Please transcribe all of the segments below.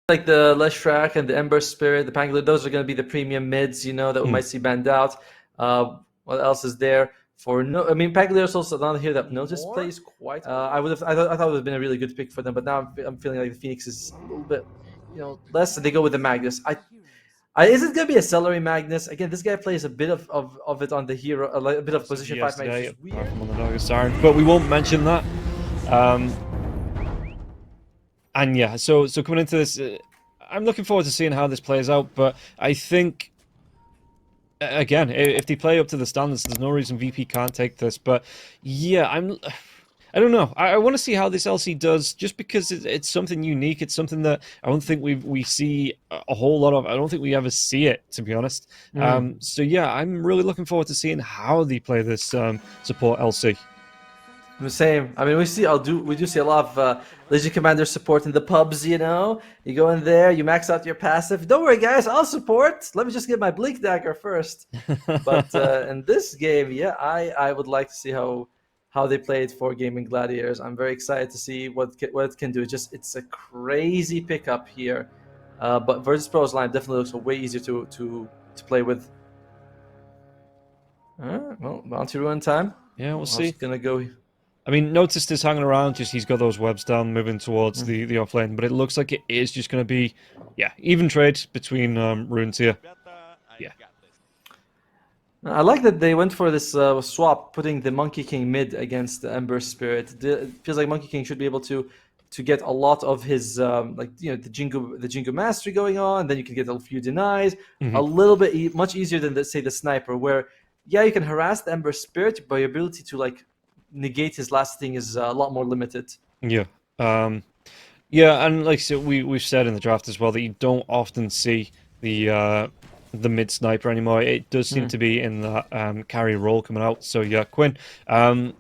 like the Leshrac and the Ember Spirit, the Pangolin, those are going to be the premium mids, that we might see banned out. What else is there? I mean, Pangolin is also another here that Notice plays quite. I thought it would have been a really good pick for them, but now I'm feeling like the Phoenix is a little bit, less. And they go with the Magnus. Is it going to be a Celery Magnus? Again, this guy plays a bit of it on the hero, a bit of position 5 Magnus. Apart from on the Dogger Siren, but we won't mention that. And yeah, so coming into this, I'm looking forward to seeing how this plays out. But I think, again, if they play up to the standards, there's no reason VP can't take this. But yeah, I don't know. I want to see how this LC does, just because it's something unique. It's something that I don't think we see a whole lot of. I don't think we ever see it, to be honest. So yeah, I'm really looking forward to seeing how they play this support LC. The same. I mean, we do see a lot of Legion Commander support in the pubs. You go in there, you max out your passive. Don't worry, guys, I'll support. Let me just get my Blink Dagger first. But in this game, yeah, I would like to see how they play it for Gaimin Gladiators. I'm very excited to see what it can do. It's a crazy pickup here, but Virtus Pro's line definitely looks way easier to play with. Well, Bounty Ruin time. Yeah, we'll see. Gonna go. I mean, Notice is hanging around, just he's got those webs down, moving towards the off lane, but it looks like it is just going to be, yeah, even trade between runes here. Yeah. I like that they went for this swap, putting the Monkey King mid against the Ember Spirit. It feels like Monkey King should be able to get a lot of his the Jingu Mastery going on. Then you can get a few denies, a little bit much easier than say the Sniper, where you can harass the Ember Spirit, but your ability to negate his last thing is a lot more limited. Yeah. Yeah, and like I said, we've said in the draft as well that you don't often see the mid sniper anymore. It does seem to be in that carry role coming out. So yeah, Quinn. I'm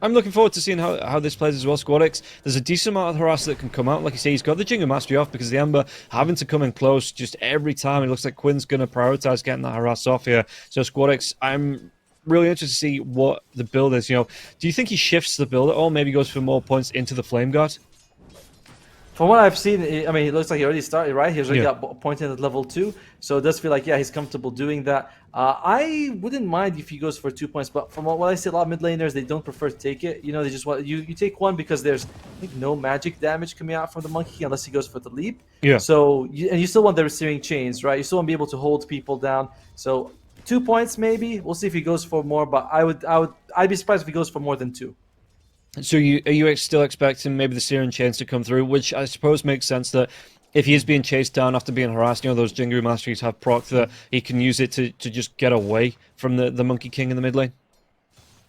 looking forward to seeing how this plays as well. Squadix, there's a decent amount of harass that can come out. Like you say, he's got the Jingle Mastery off because the Ember having to come in close just every time. It looks like Quinn's going to prioritize getting that harass off here. So Squadix, I'm really interested to see what the build is. Do you think he shifts the build at all? Maybe goes for more points into the Flame Guard? From what I've seen, I mean, it looks like he already started, right? He's already got pointed at level 2, so it does feel like, he's comfortable doing that. I wouldn't mind if he goes for 2 points, but from what I see, a lot of mid laners, they don't prefer to take it. They just want you take one because there's, I think, no magic damage coming out from the Monkey King unless he goes for the leap. Yeah. So you still want the Searing Chains, right? You still want to be able to hold people down. So 2 points maybe. We'll see if he goes for more, but I'd be surprised if he goes for more than 2. So are you still expecting maybe the Searing Chains to come through, which I suppose makes sense that if he is being chased down after being harassed, those Jingu Masteries have proc that he can use it to just get away from the Monkey King in the mid lane?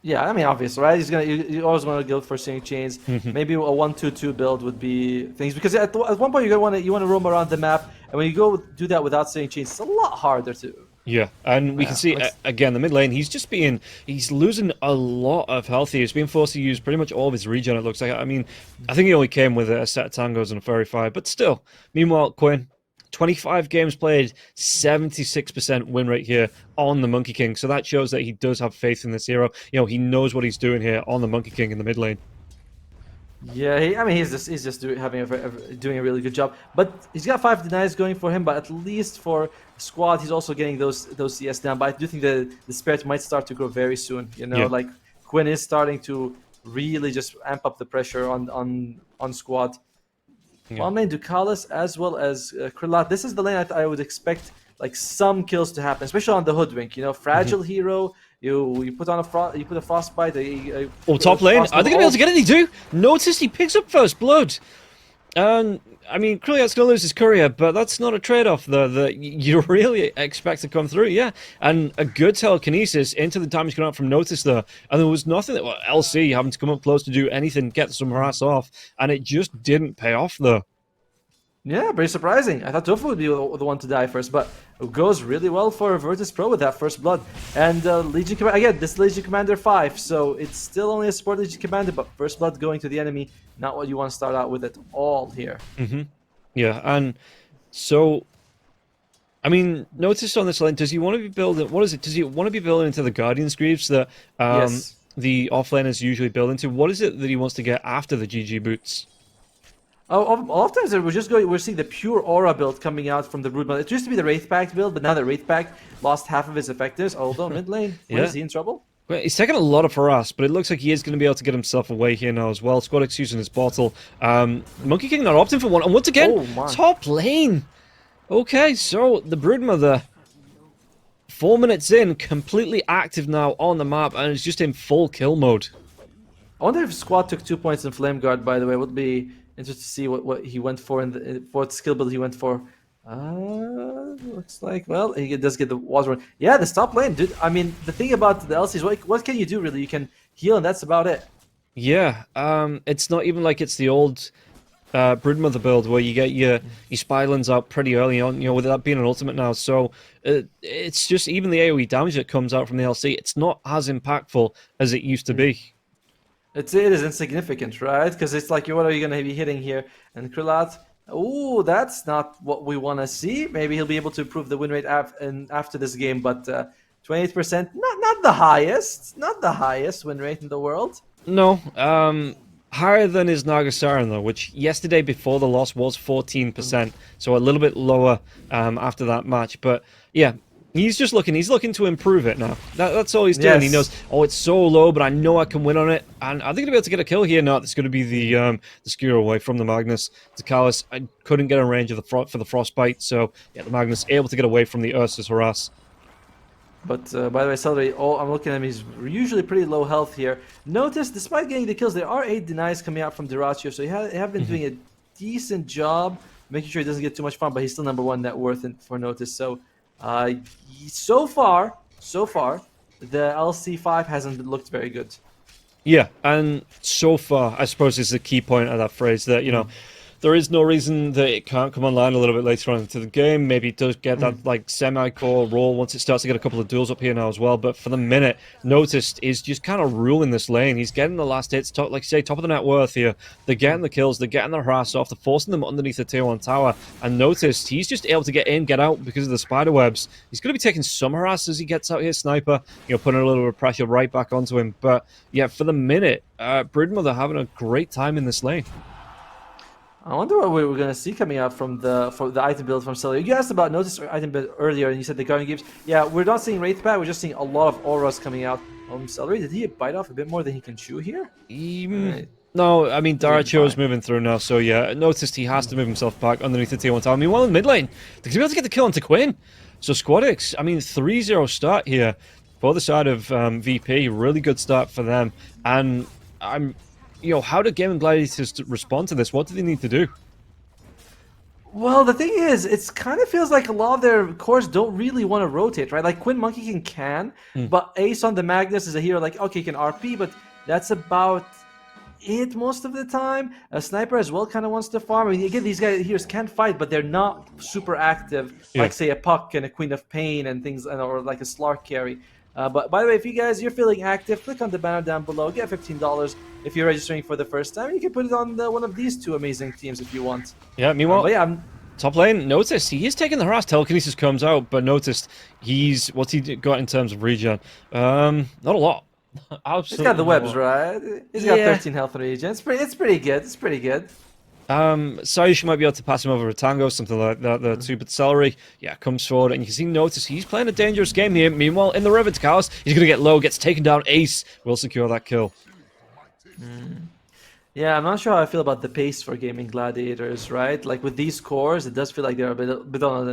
Yeah, I mean, obviously, right? You always want to go for Searing Chains. Maybe a 1-2-2 build would be things, because at one point you want to roam around the map, and when you go do that without Searing Chains, it's a lot harder to. Yeah, and we can see, again, the mid lane, he's losing a lot of health here. He's being forced to use pretty much all of his regen, it looks like. I mean, I think he only came with a set of tangos and a fairy fire, but still. Meanwhile, Quinn, 25 games played, 76% win rate here on the Monkey King. So that shows that he does have faith in this hero. He knows what he's doing here on the Monkey King in the mid lane. Yeah, he's just doing a really good job. But he's got 5 denies going for him. But at least for squad, he's also getting those CS down. But I do think the Spirit might start to grow very soon. Like Quinn is starting to really just amp up the pressure on squad. Well, main Ducalis as well as Krillat. This is the lane I would expect some kills to happen, especially on the Hoodwink. Fragile hero. You put a frostbite. Top lane. Are they gonna be able to get any do? Notice he picks up first blood. And I mean, Krillat's gonna lose his courier, but that's not a trade-off that you really expect to come through. Yeah, and a good telekinesis into the damage coming out from Notice there, and there was nothing that LC having to come up close to do anything, get some harass off, and it just didn't pay off there. Yeah, very surprising. I thought Tofu would be the one to die first, but it goes really well for Virtus Pro with that first blood. And Legion Commander, again, this Legion Commander 5, so it's still only a support Legion Commander, but first blood going to the enemy, not what you want to start out with at all here. Yeah, and so, I mean, notice on this lane, does he want to be building, what is it, does he want to be building into the Guardian's Greaves that the offlaners usually build into? What is it that he wants to get after the GG boots? Oftentimes we're seeing the pure aura build coming out from the Broodmother. It used to be the Wraith Pact build, but now the Wraith Pact lost half of his effectiveness. Although mid lane, Yeah. is he in trouble? Well, he's taking a lot of harass, but it looks like he is going to be able to get himself away here now as well. Squadix using his bottle. Monkey King not opting for one, and once again, Oh, my. top lane. Okay, so the Broodmother, 4 minutes in, completely active now on the map, and is just in full kill mode. I wonder if Squad took 2 points in Flame Guard. By the way, it would be interesting to see what he went for what skill build he went for. Looks like, well, he does get the water. Yeah, the top lane, dude. I mean, the thing about the LCs, what can you do really? You can heal, and that's about it. Yeah, it's not even like it's the old Broodmother build where you get your Spylons out pretty early on, you know, with that being an ultimate now. So it's just even the AoE damage that comes out from the LC, it's not as impactful as it used to be. It is insignificant, right? Because it's like, what are you going to be hitting here? And Krillat, oh, that's not what we want to see. Maybe he'll be able to improve the win rate after this game, but 28%, not the highest win rate in the world. No, higher than his Nagasaran though, which yesterday before the loss was 14%, so a little bit lower after that match. But yeah, he's looking to improve it now. That's all he's doing. Yes. He knows, oh, it's so low, but I know I can win on it, and I think he'll be able to get a kill here. No, it's going to be the skewer away from the Magnus. The Callus, I couldn't get in range of for the Frostbite, so yeah, the Magnus able to get away from the Ursa's harass. But by the way, Celery, I'm looking at him, he's usually pretty low health here. Notice, despite getting the kills, there are 8 denies coming out from Duratio, so he have been doing a decent job making sure he doesn't get too much farm, but he's still #1 net worth for Notice. So, so far, the LC5 hasn't looked very good. Yeah, and so far, I suppose is the key point of that phrase, that, you know, there is no reason that it can't come online a little bit later on into the game. Maybe it does get that like semi-core role once it starts to get a couple of duels up here now as well. But for the minute, Noticed is just kind of ruling this lane. He's getting the last hits, like you say, top of the net worth here. They're getting the kills, they're getting the harass off, they're forcing them underneath the tier 1 tower. And Noticed, he's just able to get in, get out because of the spider webs. He's going to be taking some harass as he gets out here, Sniper, you know, putting a little bit of pressure right back onto him. But yeah, for the minute, Broodmother having a great time in this lane. I wonder what we were going to see coming out from the item build from Celery. You asked about Notice item build earlier, and you said the Guardian Games. Yeah, we're not seeing Wraith Pact, we're just seeing a lot of auras coming out. Celery, did he bite off a bit more than he can chew here? No, I mean, Darachio's moving through now, so yeah, Noticed he has to move himself back underneath the tier 1 tower. Meanwhile, in mid lane, they're going to be able to get the kill onto Quinn. So Squadix, I mean, 3-0 start here for the side of VP. Really good start for them. And you know, how do Gaimin Gladiators respond to this? What do they need to do? Well, the thing is, it kind of feels like a lot of their cores don't really want to rotate, right? Like Quinn Monkey King can, but Ace on the Magnus is a hero like, okay, he can RP, but that's about it most of the time. A Sniper as well kind of wants to farm. I mean, again, these guys heroes can fight, but they're not super active, like say a Puck and a Queen of Pain and things, or like a Slark carry. But by the way, if you're feeling active, click on the banner down below, get $15 if you're registering for the first time. You can put it on one of these 2 amazing teams if you want. Yeah, meanwhile, yeah, top lane, Noticed, he is taking the harass. Telekinesis comes out, but Noticed, what's he got in terms of regen? Not a lot. Absolutely. He's got the webs, right? He's got 13 health regen. It's pretty good. Sayush might be able to pass him over a Tango, something like that. The 2-bit Celery, yeah, comes forward, and you can see Notice he's playing a dangerous game here. Meanwhile, in the river to Chaos, he's going to get low, gets taken down. Ace will secure that kill. Yeah, I'm not sure how I feel about the pace for Gaimin Gladiators, right? Like with these cores, it does feel like they're a bit on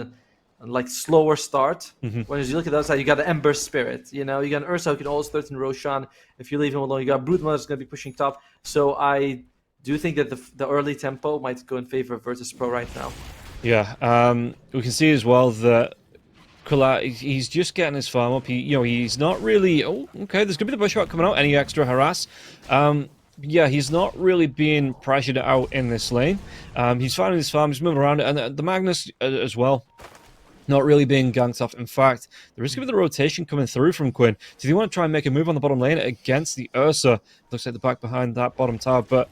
a like slower start. Whereas you look at the other side, you got the Ember Spirit, you know, you got an Ursa who can always threaten Roshan if you leave him alone. You got Broodmother's going to be pushing top. So I do think that the early tempo might go in favor of Virtus Pro right now. Yeah, we can see as well that he's just getting his farm up. He's not really. Oh, okay. There's gonna be the bushwhack coming out. Any extra harass? Yeah, he's not really being pressured out in this lane. He's finding his farm. He's moving around, and the Magnus as well. Not really being ganked off. In fact, there is going to be the rotation coming through from Quinn. Do you want to try and make a move on the bottom lane against the Ursa? Looks like the back behind that bottom tower, but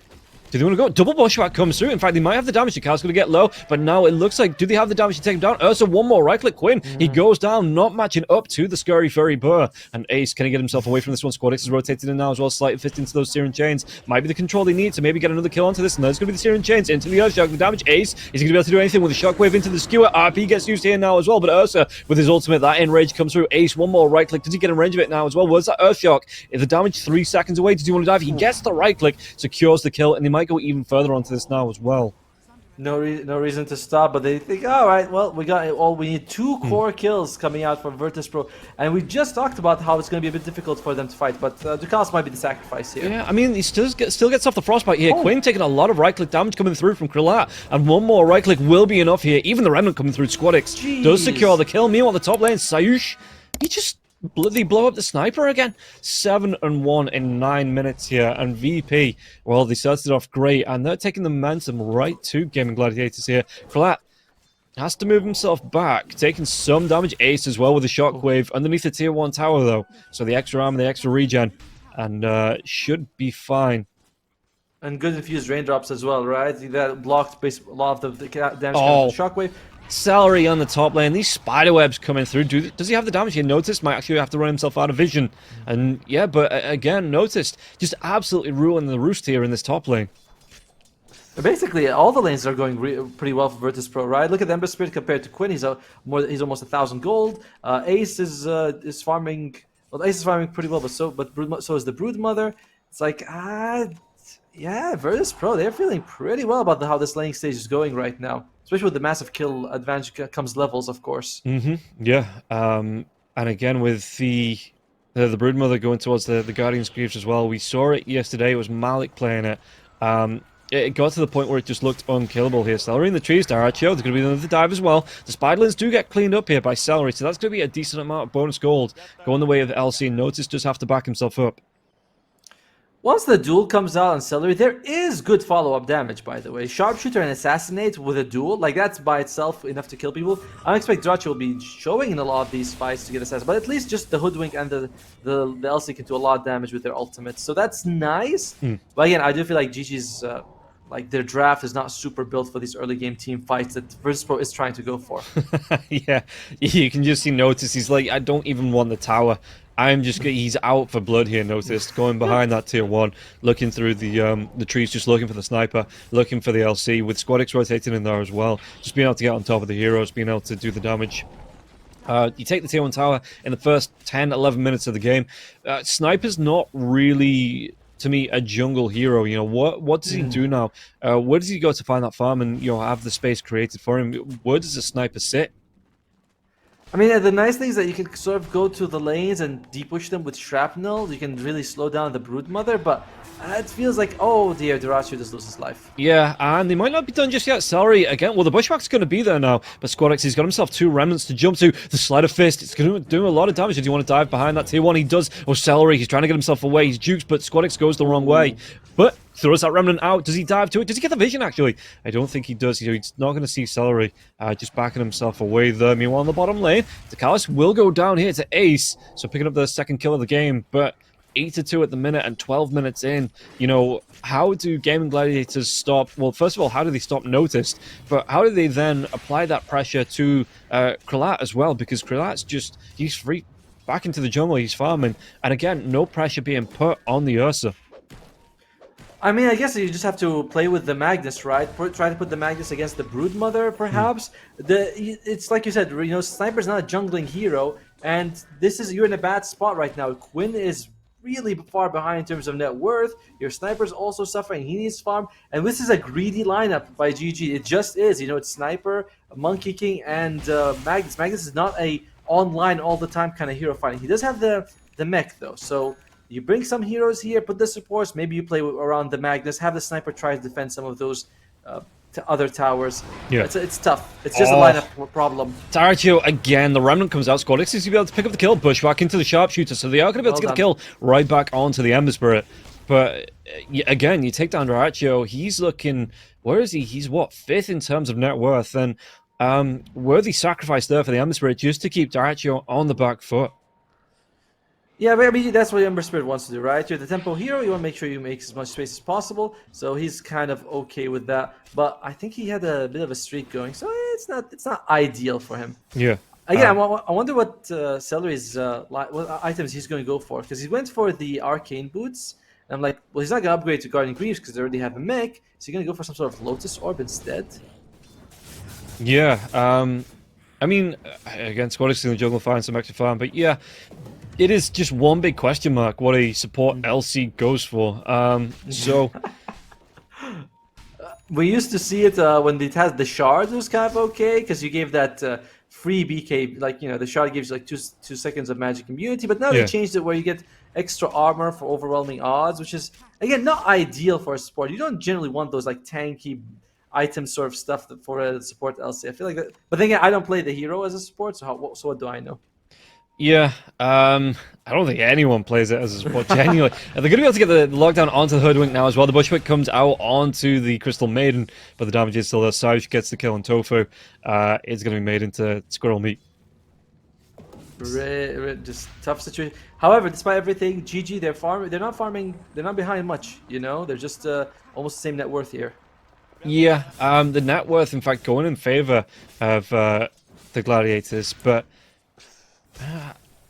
Do they want to go? Double bushwhack comes through. In fact, they might have the damage. The car's going to get low, but now it looks like, do they have the damage to take him down? Ursa, one more right-click. Quinn, he goes down, not matching up to the Scurry Furry Burr. And Ace, can he get himself away from this one? Squad X is rotated in now as well, slightly fit into those Searing Chains. Might be the control they need to maybe get another kill onto this, and there's going to be the Searing Chains into the Earthshock. The damage, Ace, is he going to be able to do anything with the Shockwave into the Skewer? RP gets used here now as well, but Ursa, with his ultimate, that enrage comes through. Ace, one more right-click. Does he get in range of it now as well? Where's that Earthshock? Is the damage 3 seconds away? Does he want to dive? He gets the right-click, secures the kill, and they might go even further onto this now as well. No reason to stop, but they think, all right, well, we got all. We need 2 core kills coming out from Virtus.pro, and we just talked about how it's going to be a bit difficult for them to fight, but Ducalis might be the sacrifice here. Yeah, I mean, he still gets off the frostbite here. Quinn taking a lot of right-click damage coming through from Krillat, and one more right-click will be enough here. Even the Remnant coming through, Squadix does secure the kill. Meanwhile, the top lane, Sayush, he just bloody blow up the sniper again. 7-1 in 9 minutes here, and VP, well, they started off great, and they're taking the momentum right to Gaimin Gladiators here. Krillat has to move himself back, taking some damage. Ace as well with a shockwave underneath the tier 1 tower though, so the extra armor, the extra regen, and should be fine. And good infused raindrops as well, right? That blocked a lot of the damage coming from Shockwave. Celery on the top lane, these spider webs coming through. Does he have the damage? You noticed, might actually have to run himself out of vision. And yeah, but again, noticed, just absolutely ruining the roost here in this top lane. Basically, all the lanes are going pretty well for Virtus.pro, right? Look at Ember Spirit compared to Quinn. He's almost 1,000 gold. Ace is farming. Well, Ace is farming pretty well, but so is the Broodmother. It's like yeah, Virtus.pro, they're feeling pretty well about how this laning stage is going right now. Especially with the massive kill advantage comes levels, of course. Yeah. And again, with the Broodmother going towards the Guardian's Greaves as well, we saw it yesterday. It was Malik playing it. It got to the point where it just looked unkillable here. Celery in the trees, Daracho. There's going to be another dive as well. The Spiderlings do get cleaned up here by Celery, so that's going to be a decent amount of bonus gold going the way of LC. Notice does have to back himself up. Once the duel comes out on Celery, there is good follow-up damage, by the way. Sharpshooter and Assassinate with a duel, like that's by itself enough to kill people. I don't expect Drachi will be showing in a lot of these fights to get Assassin, but at least just the Hoodwink and the LC can do a lot of damage with their ultimates. So that's nice. But again, I do feel like GG's, like their draft is not super built for these early game team fights that Virtus.pro is trying to go for. Yeah, you can just see Notice. He's like, I don't even want the tower. He's out for blood here, Noticed. Going behind that tier 1, looking through the trees, just looking for the sniper, looking for the LC, with Squadix rotating in there as well. Just being able to get on top of the heroes, being able to do the damage. You take the tier 1 tower in the first 10, 11 minutes of the game. Sniper's not really, to me, a jungle hero. You know, what does he do now? Where does he go to find that farm and, you know, have the space created for him? Where does a sniper sit? I mean, the nice thing is that you can sort of go to the lanes and depush them with shrapnel. You can really slow down the Broodmother, but it feels like, oh dear, Duracio just loses life. Yeah, and they might not be done just yet. Celery, again, well, the Bushwhack's going to be there now, but Squadix, he's got himself 2 remnants to jump to. The Sleight of Fist, it's going to do a lot of damage. If you want to dive behind that tier 1, he does. Oh, Celery, he's trying to get himself away. He's juked, but Squadix goes the wrong way. But throws that remnant out. Does he dive to it? Does he get the vision, actually? I don't think he does. He's not going to see Celery just backing himself away there. Meanwhile, on the bottom lane, Ducalis will go down here to Ace, so picking up the second kill of the game, but 8-2 at the minute and 12 minutes in. You know, how do Gaimin Gladiators stop? Well, first of all, how do they stop Noticed? But how do they then apply that pressure to Krillat as well? Because Krillat's he's free back into the jungle, he's farming, and again, no pressure being put on the Ursa. I mean, I guess you just have to play with the Magnus, right? Try to put the Magnus against the Broodmother, perhaps. It's like you said, you know, Sniper's not a jungling hero, and you're in a bad spot right now. Quinn is really far behind in terms of net worth. Your Sniper's also suffering. He needs farm, and this is a greedy lineup by GG. It just is. You know, it's Sniper, Monkey King, and Magnus. Magnus is not a online all the time kind of hero fighting. He does have the mech though, so. You bring some heroes here, put the supports, maybe you play around the Magnus, have the Sniper try to defend some of those other towers. Yeah. It's tough. It's just a lineup problem. Daracho, again, the Remnant comes out. Squadix is to be able to pick up the kill, Bushwhack into the Sharpshooter, so they are going to be able to get the kill right back onto the Ember Spirit. But again, you take down Daracho, he's looking, where is he? He's what, 5th in terms of net worth, and worthy sacrifice there for the Ember Spirit just to keep Daracho on the back foot. Yeah, but I mean that's what Ember Spirit wants to do, right? You're the tempo hero. You want to make sure you make as much space as possible. So he's kind of okay with that. But I think he had a bit of a streak going, so it's not ideal for him. Yeah. Again, I wonder what Celery's what items he's going to go for, because he went for the arcane boots. And I'm like, well, he's not going to upgrade to Guardian Greaves because they already have a mech. So he's going to go for some sort of Lotus Orb instead. Yeah. I mean, again, Squadix in the jungle finds some extra farm, but yeah, it is just one big question mark what a support LC goes for. So we used to see it when it has the shard. It was kind of okay because you gave that free BK, like the shard gives you like 2 seconds of magic immunity. But now they yeah. changed it where you get extra armor for overwhelming odds, which is again not ideal for a support. You don't generally want those like tanky item sort of stuff for a support LC. I feel like that, but then again, I don't play the hero as a support, so what do I know? Yeah, I don't think anyone plays it as a support, genuinely. They're going to be able to get the lockdown onto the Hoodwink now as well. The Bushwick comes out onto the Crystal Maiden, but the damage is still there. Sauge gets the kill on Tofu. It's going to be made into squirrel meat. Just tough situation. However, despite everything, GG, they're not farming. They're not behind much. They're just almost the same net worth here. Yeah, the net worth, in fact, going in favor of the Gladiators, but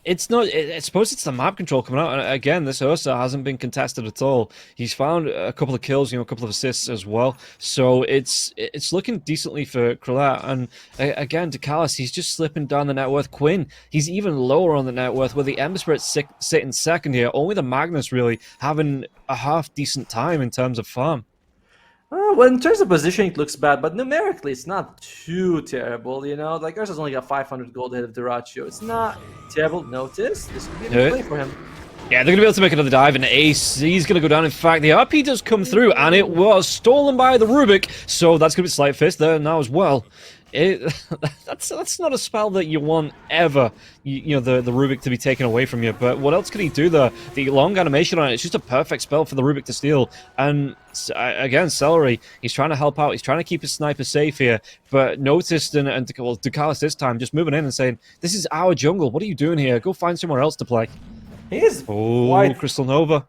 it's not. I suppose it's the map control coming out. And again, this Ursa hasn't been contested at all. He's found a couple of kills, a couple of assists as well. So it's looking decently for Krillette. And again, Dakalis, he's just slipping down the net worth. Quinn, he's even lower on the net worth, where the Ember Spirit sitting second here. Only the Magnus really having a half decent time in terms of farm. Well, in terms of positioning, it looks bad, but numerically, it's not too terrible. Like Ursa's only got 500 gold ahead of Duraccio. It's not terrible. Notice this could be a good play for him. Yeah, they're going to be able to make another dive, and Ace, he's going to go down. In fact, the RP does come through, and it was stolen by the Rubik, so that's going to be Sleight Fist there now as well. That's not a spell that you want ever, the Rubik to be taken away from you. But what else can he do there? The long animation on it, it's just a perfect spell for the Rubik to steal. And again, Celery, he's trying to help out. He's trying to keep his sniper safe here. But noticed and Dakalis this time just moving in and saying, "This is our jungle. What are you doing here? Go find somewhere else to play." He is Crystal Nova.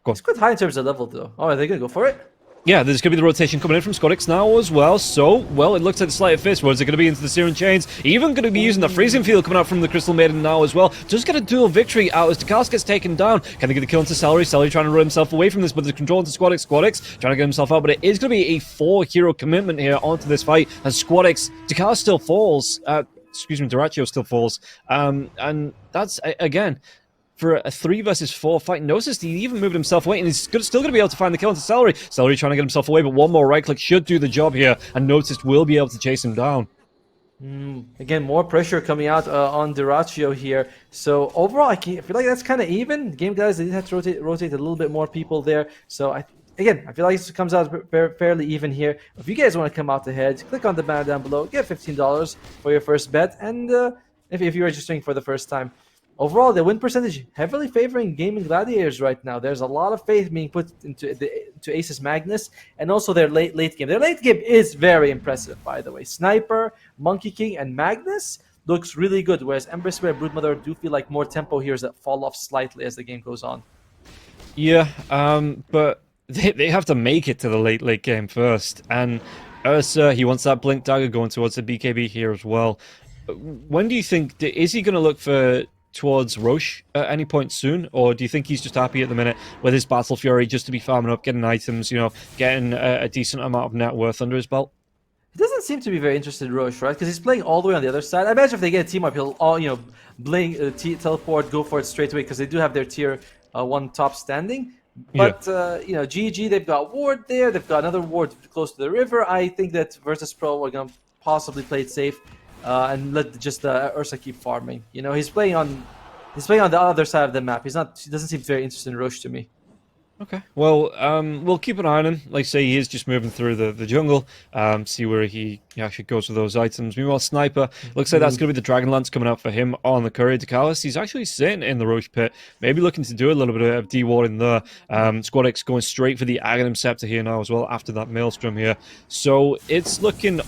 He's quite high in terms of level, though. Oh, are they going to go for it? Yeah, there's going to be the rotation coming in from Squadix now as well. So, well, it looks like the Sleight of Fist. Is it going to be into the Searing Chains? Even going to be using the Freezing Field coming out from the Crystal Maiden now as well. Just get a dual victory out as Dakalis gets taken down. Can they get the kill into Celery? Celery trying to run himself away from this, but the control into Squadix. Squadix trying to get himself out, but it is going to be a 4-hero commitment here onto this fight as Squadix. Dakalis still falls. Duraccio still falls. And that's, again, for a 3 versus 4 fight. Notice he even moved himself away, and he's still going to be able to find the kill into Celery. Celery trying to get himself away, but one more right click should do the job here, and Notice will be able to chase him down. Again, more pressure coming out on Duraccio here. So overall, I feel like that's kind of even. Game guys, they did have to rotate a little bit more people there. So I feel like this comes out fairly even here. If you guys want to come out ahead, click on the banner down below, get $15 for your first bet, and if you're registering for the first time. Overall, the win percentage heavily favoring Gaimin Gladiators right now. There's a lot of faith being put into Ace's Magnus, and also their late game. Their late game is very impressive, by the way. Sniper, Monkey King, and Magnus looks really good, whereas Ember Spirit and Broodmother do feel like more tempo heroes that fall off slightly as the game goes on. Yeah, but they have to make it to the late game first, and Ursa, he wants that Blink Dagger going towards the BKB here as well. When do you think, is he going to look towards Roche at any point soon, or do you think he's just happy at the minute with his Battle Fury just to be farming up, getting items, getting a decent amount of net worth under his belt? He doesn't seem to be very interested in Roche, right? Because he's playing all the way on the other side. I imagine if they get a team up, he'll all blink, teleport, go for it straight away because they do have their tier 1 top standing. But GG, they've got ward there. They've got another ward close to the river. I think that Virtus Pro are gonna possibly play it safe. And let just Ursa keep farming. He's playing on the other side of the map. He doesn't seem very interested in Roche to me. Okay. Well, we'll keep an eye on him. Like I say, he is just moving through the jungle. See where he actually goes with those items. Meanwhile, Sniper, looks like that's going to be the Dragon Lance coming out for him on the Courier Dakalis. He's actually sitting in the Roche pit, maybe looking to do a little bit of de-warding there. Squadix going straight for the Aghanim Scepter here now as well after that Maelstrom here. So it's looking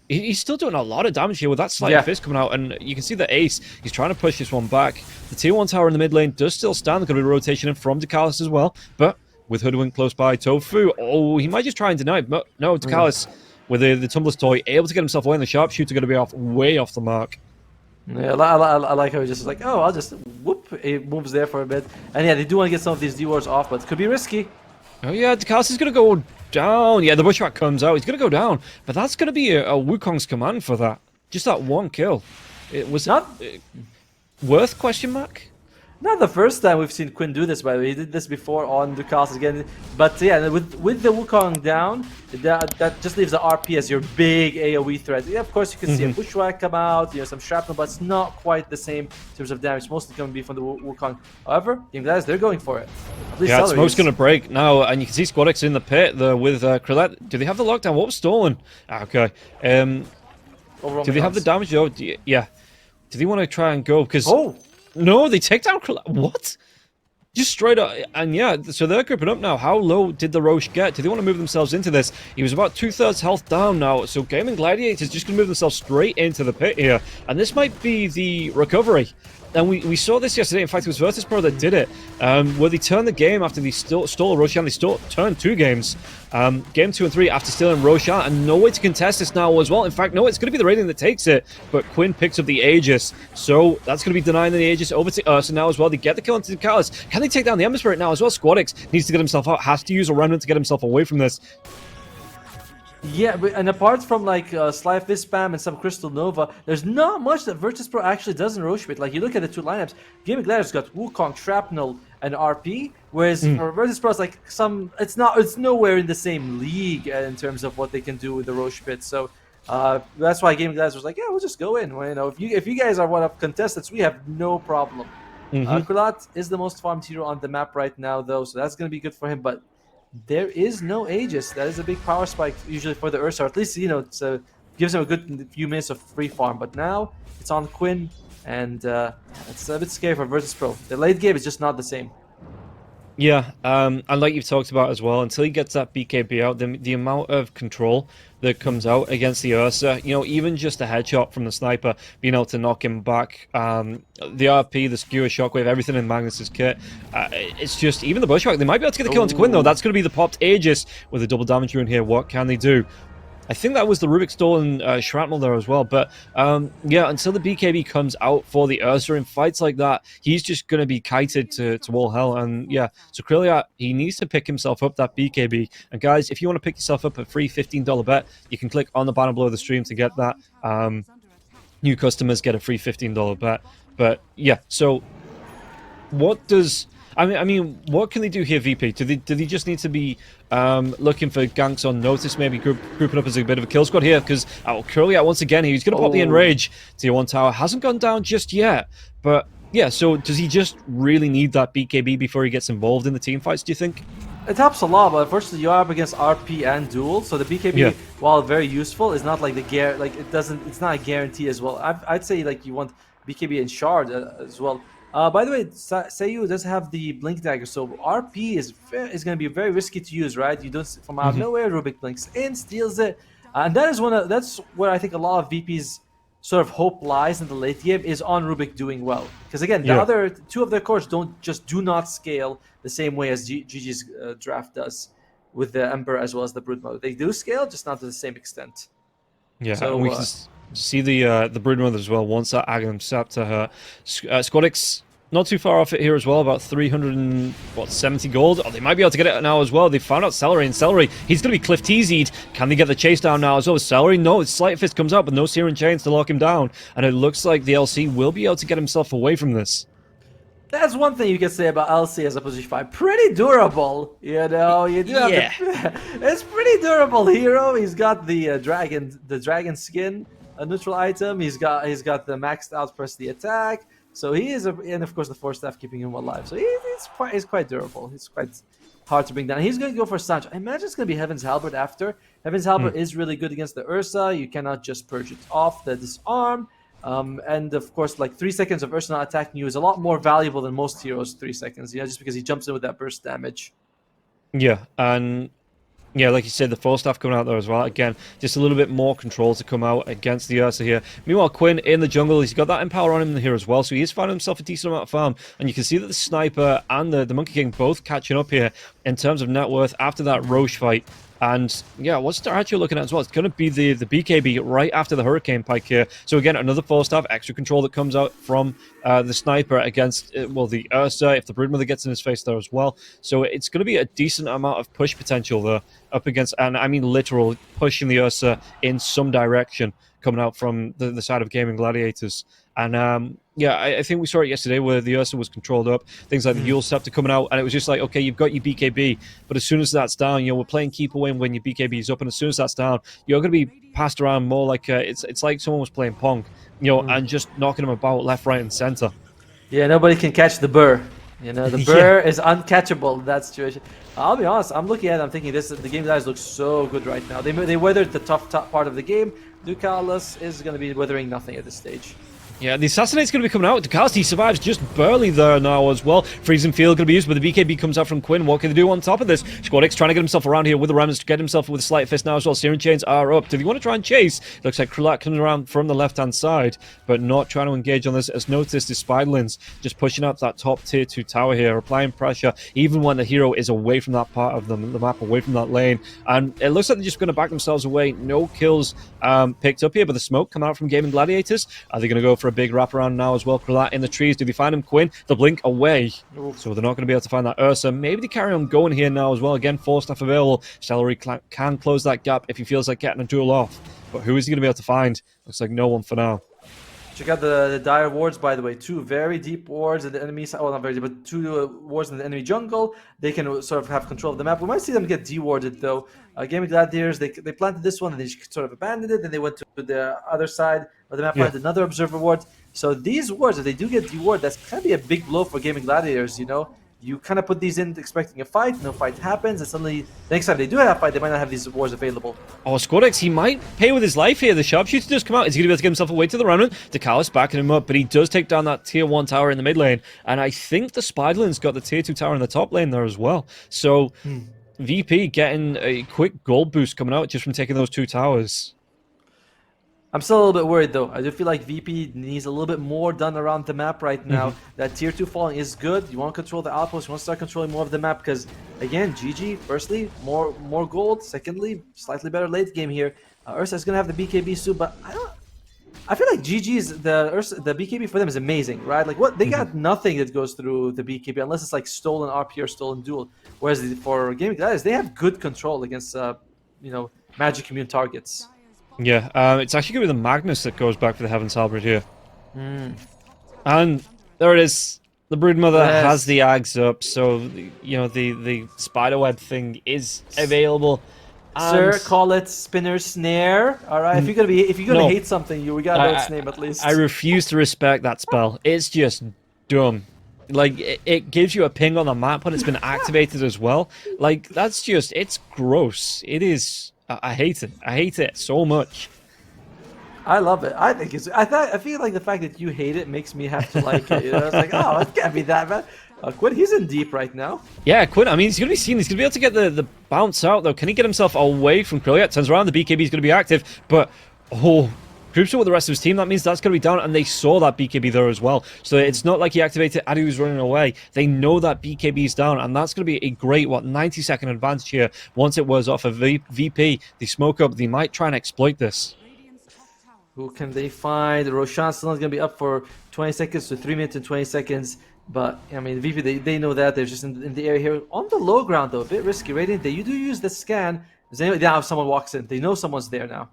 He's still doing a lot of damage here with that slight fist coming out, and you can see the Ace. He's trying to push this one back. The tier 1 tower in the mid lane does still stand. There's going to be a rotation in from Dakalis as well, but with Hoodwink close by, Tofu, oh, he might just try and deny it, but no, Dakalis with the Tumbler's Toy, able to get himself away, and the Sharpshooter going to be way off the mark. Yeah, I like how he just like, oh, I'll just whoop. It moves there for a bit, and yeah, they do want to get some of these D-wards off, but it could be risky. Oh yeah, Dakalis is going to go down. Yeah, the Bushwhack comes out. He's going to go down, but that's going to be a Wukong's command for that. Just that one kill. It was not worth question mark. Not the first time we've seen Quinn do this, by the way. He did this before on Dakalis again. But yeah, with the Wukong down, that just leaves the RP as your big AoE threat. Yeah, of course, you can see a Bushwhack come out, some shrapnel, but it's not quite the same in terms of damage. Mostly going to be from the Wukong. However, Gaimin Gladiators, they're going for it. Yeah, Smoke's going to break now, and you can see Squadix in the pit with Krillette. Do they have the lockdown? What was stolen? Okay. Do they have the damage though? Yeah. Do they want to try and go? Because... No, they take down Krillette. What? Just straight up. And yeah, so they're gripping up now. How low did the Roche get? Do they want to move themselves into this? He was about 2/3 health down now. So Gaimin Gladiators just going to move themselves straight into the pit here. And this might be the recovery. And we saw this yesterday. In fact, it was Virtus.pro that did it. Where they turned the game after they stole Roshan. They turned 2 games. Game 2 and 3 after stealing Roshan. And no way to contest this now as well. In fact, no, it's going to be the Radiant that takes it. But Quinn picks up the Aegis. So that's going to be denying the Aegis over to Ursa now as well. They get the kill onto the Catalyst. Can they take down the Ember Spirit now as well? Squadix needs to get himself out. Has to use a Remnant to get himself away from this. Yeah, and apart from like Sly Fist Spam and some Crystal Nova, there's not much that Virtus.pro actually does in Roche Pit. Like, you look at the 2 lineups, Gaimin Gladiators got Wukong, Shrapnel, and RP, whereas for Virtus.pro, it's like it's nowhere in the same league in terms of what they can do with the Roche Pit. So that's why Gaimin Gladiators was like, yeah, we'll just go in. Well, if you guys are one of contestants, we have no problem. Krillette is the most farmed hero on the map right now, though, so that's going to be good for him, but there is no Aegis. That is a big power spike usually for the Ursa, or at least, it gives him a good few minutes of free farm. But now it's on Quinn, and it's a bit scary for Virtus.pro. The late game is just not the same. Yeah, and like you've talked about as well, until he gets that BKB out, the amount of control that comes out against the Ursa, even just a headshot from the sniper, being able to knock him back, the RP, the skewer, shockwave, everything in Magnus's kit, it's just, even the Bushwhack, they might be able to get the kill into Quinn though. That's going to be the popped Aegis with a double damage rune here. What can they do? I think that was the Rubik stolen shrapnel there as well. But yeah, until the BKB comes out for the Ursa in fights like that, he's just going to be kited to all hell. And yeah, so Krillette, he needs to pick himself up that BKB. And guys, if you want to pick yourself up a free $15 bet, you can click on the banner below the stream to get that. New customers get a free $15 bet. But yeah, so what does... I mean, what can they do here, VP? Do they just need to be looking for ganks on notice, maybe grouping up as a bit of a kill squad here? Because Krillette, once again, he's going to pop the Enrage. Tier 1 tower hasn't gone down just yet. But yeah, so does he just really need that BKB before he gets involved in the team fights, do you think? It helps a lot, but unfortunately you are up against RP and Duel, so the BKB, while very useful, is not like it's not a guarantee as well. I'd say like you want BKB and Shard as well. By the way, Seiyu does have the Blink Dagger, so RP is going to be very risky to use, right? You don't from out of nowhere, Rubik blinks in, steals it, and that's where I think a lot of VP's sort of hope lies in the late game, is on Rubik doing well. Because again, the other 2 of their cores do not scale the same way as GG's draft does with the Emperor as well as the Brood Mother. They do scale, just not to the same extent. Yeah, so, and we can see the Brood Mother as well. Once that Aghanim Scepter her, Squadix not too far off it here as well, about 370 gold. Oh, they might be able to get it now as well. They found out Celery, and Celery, he's going to be Cliff Teasied. Can they get the chase down now as well? Celery, no, his Sleight Fist comes out, but no Searing Chains to lock him down. And it looks like the LC will be able to get himself away from this. That's one thing you can say about LC as a position 5. Pretty durable, you do it's pretty durable hero. He's got the dragon skin, a neutral item. He's got the maxed out press the attack. So he is, and of course the Force Staff keeping him alive. So he's quite durable. He's quite hard to bring down. He's going to go for Sancho. I imagine it's going to be Heaven's Halberd after. Heaven's Halberd is really good against the Ursa. You cannot just purge it off the disarm. And of course, like 3 seconds of Ursa not attacking you is a lot more valuable than most heroes. 3 seconds, just because he jumps in with that burst damage. Yeah, and Yeah, like you said, the full staff coming out there as well. Again, just a little bit more control to come out against the Ursa here. Meanwhile, Quinn in the jungle, he's got that Empower on him here as well, so he is finding himself a decent amount of farm. And you can see that the Sniper and the Monkey King both catching up here in terms of net worth after that Roche fight. And yeah, what's Darachio looking at as well? It's going to be the BKB right after the Hurricane Pike here. So again, another 4-staff extra control that comes out from the Sniper against, well, the Ursa, if the Broodmother gets in his face there as well. So it's going to be a decent amount of push potential there up against, and I mean literal pushing the Ursa in some direction coming out from the side of Gaimin Gladiators. And yeah, I think we saw it yesterday where the Ursa was controlled up, things like the Yule Scepter coming out, and it was just like, okay, you've got your BKB, but as soon as that's down, we're playing keep away when your BKB is up, and as soon as that's down, you're going to be passed around more like it's like someone was playing Pong, and just knocking them about left, right, and center. Yeah, nobody can catch the burr. The burr is uncatchable in that situation. I'll be honest, I'm looking at it, I'm thinking the game guys look so good right now. They weathered the tough part of the game. Ducalis is going to be weathering nothing at this stage. Yeah, the Assassinate's going to be coming out. Ducalis, he survives just barely there now as well. Freezing Field going to be used, but the BKB comes out from Quinn. What can they do on top of this? Squad X trying to get himself around here with the Remnants to get himself with a Sleight Fist now as well. Searing Chains are up. Do they want to try and chase? Looks like Krulak coming around from the left-hand side, but not trying to engage on this. As noticed, the Spiderlings just pushing up that top tier 2 tower here, applying pressure, even when the hero is away from that part of the map, away from that lane. And it looks like they're just going to back themselves away. No kills picked up here, but the smoke coming out from Gaimin Gladiators. Are they going to go for a big wraparound now as well? Krulak in the trees. Do they find him? Quinn, the blink away. Oof. So they're not going to be able to find that Ursa. Maybe they carry on going here now as well. Again, 4-staff available. Celery can close that gap if he feels like getting a duel off. But who is he going to be able to find? Looks like no one for now. Check out the dire wards, by the way. 2 very deep wards at the enemy side. Well, not very deep, but 2 wards in the enemy jungle. They can sort of have control of the map. We might see them get dewarded, though. Gaimin Gladiators, they planted this one, and they sort of abandoned it. Then they went to the other side of the map, planted another observer ward. So these wards, if they do get dewarded, that's going to be a big blow for Gaimin Gladiators, You kind of put these in expecting a fight, no fight happens, and suddenly the next time they do have a fight, they might not have these wards available. Oh, Squadex, he might pay with his life here. The Sharpshooter does come out. Is he going to be able to get himself away to the Remnant? Ducalis backing him up, but he does take down that tier 1 tower in the mid lane. And I think the Spiderling's got the tier 2 tower in the top lane there as well. So VP getting a quick gold boost coming out just from taking those 2 towers. I'm still a little bit worried, though. I do feel like VP needs a little bit more done around the map right now. That tier 2 falling is good. You want to control the outpost. You want to start controlling more of the map because, again, GG, firstly, more gold. Secondly, slightly better late game here. Ursa is going to have the BKB soon, but I feel like GG's, the BKB for them is amazing, right? Like, what they got nothing that goes through the BKB unless it's like stolen RP or stolen duel. Whereas for Gaimin Gladiators, they have good control against, magic immune targets. Yeah, it's actually going to be the Magnus that goes back for the Heaven's Halberd here. And there it is. The Broodmother has the Ags up, so, the spiderweb thing is available. Sir, call it Spinner Snare. All right, if you're gonna hate something, we gotta know its name at least. I refuse to respect that spell. It's just dumb. Like, it gives you a ping on the map when it's been activated as well. Like, it's gross. It is... I hate it. I hate it so much. I love it. I think I feel like the fact that you hate it makes me have to like it. It's like, oh, it can't be that bad. Quinn, he's in deep right now. Yeah, Quinn, I mean, he's going to be seen. He's going to be able to get the bounce out, though. Can he get himself away from Krulak? Turns around, the BKB is going to be active, but, groups up with the rest of his team, that means that's going to be down, and they saw that BKB there as well. So it's not like he activated as he was running away. They know that BKB is down, and that's going to be a great, 90-second advantage here. Once it was off of VP, the smoke up, they might try and exploit this. Who can they find? Roshan's still not going to be up for 20 seconds to 3 minutes and 20 seconds. But, I mean, VP, they know that. They're just in the area here. On the low ground, though, a bit risky. Radiant, they do use the scan. Now if someone walks in, they know someone's there now.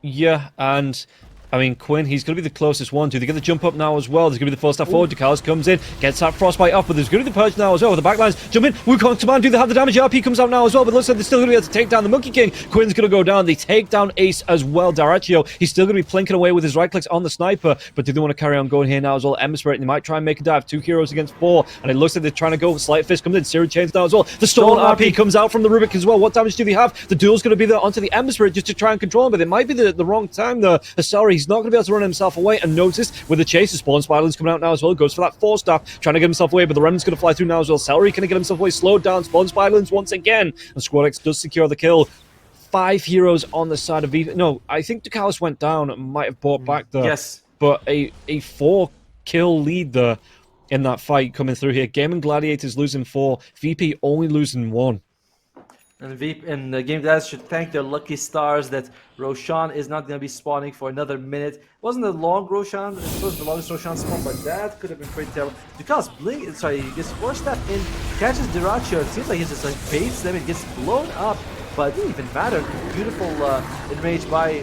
Yeah, and I mean, Quinn, he's going to be the closest one. Do they get the jump up now as well? There's going to be the 4-staff forward. Ducalis comes in, gets that frostbite off, but there's going to be the purge now as well. The backlines jump in. Wukong command, do they have the damage? RP comes out now as well, but it looks like they're still going to be able to take down the Monkey King. Quinn's going to go down. They take down Ace as well. Darachio, he's still going to be plinking away with his right clicks on the sniper, but do they want to carry on going here now as well? Ember Spirit, they might try and make a dive. 2 heroes against 4, and it looks like they're trying to go. Sleight Fist comes in. Searing Chains now as well. The Stolen RP comes out from the Rubik as well. What damage do they have? The duel's going to be there onto the Ember Spirit just to try and control him, but it might be the wrong time there. Asari, he's not going to be able to run himself away. And notice, with the chase, the Spawn Spiderling's coming out now as well. Goes for that Force Staff, trying to get himself away, but the Remnant's going to fly through now as well. Celery can get himself away, slowed down. Spawn Spiderlings once again. And Squad X does secure the kill. 5 heroes on the side of VP. No, I think Ducalis went down and might have brought back the... Yes. But a 4-kill lead there in that fight coming through here. Gaimin Gladiators losing 4, VP only losing 1. And Gaimin Gladiators should thank their lucky stars that Roshan is not going to be spawning for another minute. It wasn't a long Roshan, it was the longest Roshan spawn, but that could have been pretty terrible. Ducalis he gets Force Staff in, catches Dyrachyo. It seems like he just like baits them and gets blown up. But it didn't even matter. Beautiful enrage by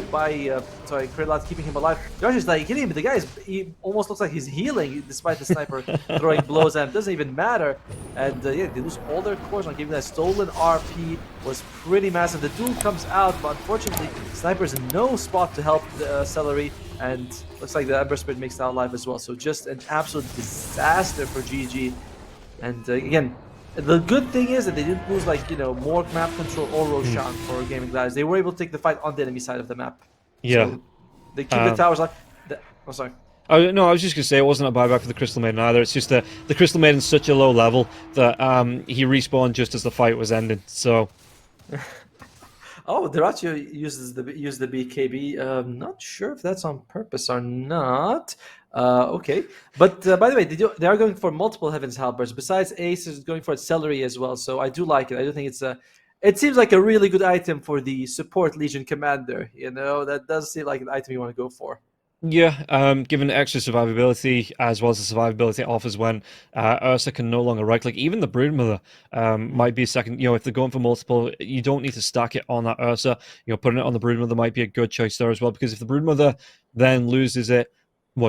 Krillot, keeping him alive. Josh is like hitting him, but the guy he almost looks like he's healing despite the sniper throwing blows at him. Doesn't even matter. And yeah, they lose all their cores on giving that stolen RP was pretty massive. The duel comes out, but unfortunately, Sniper's in no spot to help the Celery, and looks like the Ember Spirit makes it out alive as well. So just an absolute disaster for GG. And again, the good thing is that they didn't lose more map control or Roshan for Gaimin Gladiators. They were able to take the fight on the enemy side of the map. Yeah. So they keep the towers alive. Oh, sorry. Oh, no, I was just going to say it wasn't a buyback for the Crystal Maiden either. It's just that the Crystal Maiden's such a low level that he respawned just as the fight was ending. So... Oh, Dyrachyo used the BKB. Not sure if that's on purpose or not. Okay, but by the way, they are going for multiple Heaven's Halberds. Besides Ace is going for Celery as well, so I do like it. I do think it seems like a really good item for the support Legion Commander. You know, that does seem like an item you want to go for. Yeah, given extra survivability as well as the survivability it offers when Ursa can no longer right-click. Even the Broodmother might be a second. If they're going for multiple, you don't need to stack it on that Ursa. Putting it on the Broodmother might be a good choice there as well, because if the Broodmother then loses it,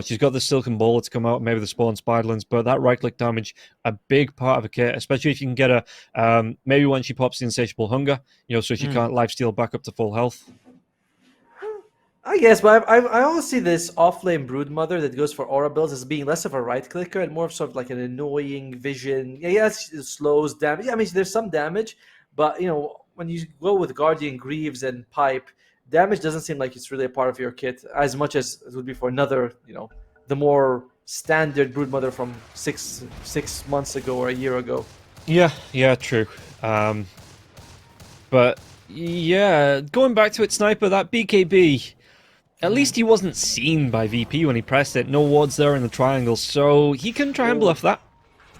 she's got the Silken Bola to come out, maybe the Spawn Spiderlings, but that right-click damage, a big part of a kit, especially if you can get her, maybe when she pops the Insatiable Hunger, so she can't lifesteal back up to full health. I guess, but I always see this off-lane Broodmother that goes for aura builds as being less of a right-clicker and more of sort of like an annoying vision. Yes, it slows damage. I mean, there's some damage, but, when you go with Guardian Greaves and Pipe, damage doesn't seem like it's really a part of your kit as much as it would be for another, the more standard Broodmother from six months ago or a year ago. Yeah, true. But, yeah, going back to it, Sniper, that BKB... At least he wasn't seen by VP when he pressed it. No wards there in the triangle, so he can try and bluff that.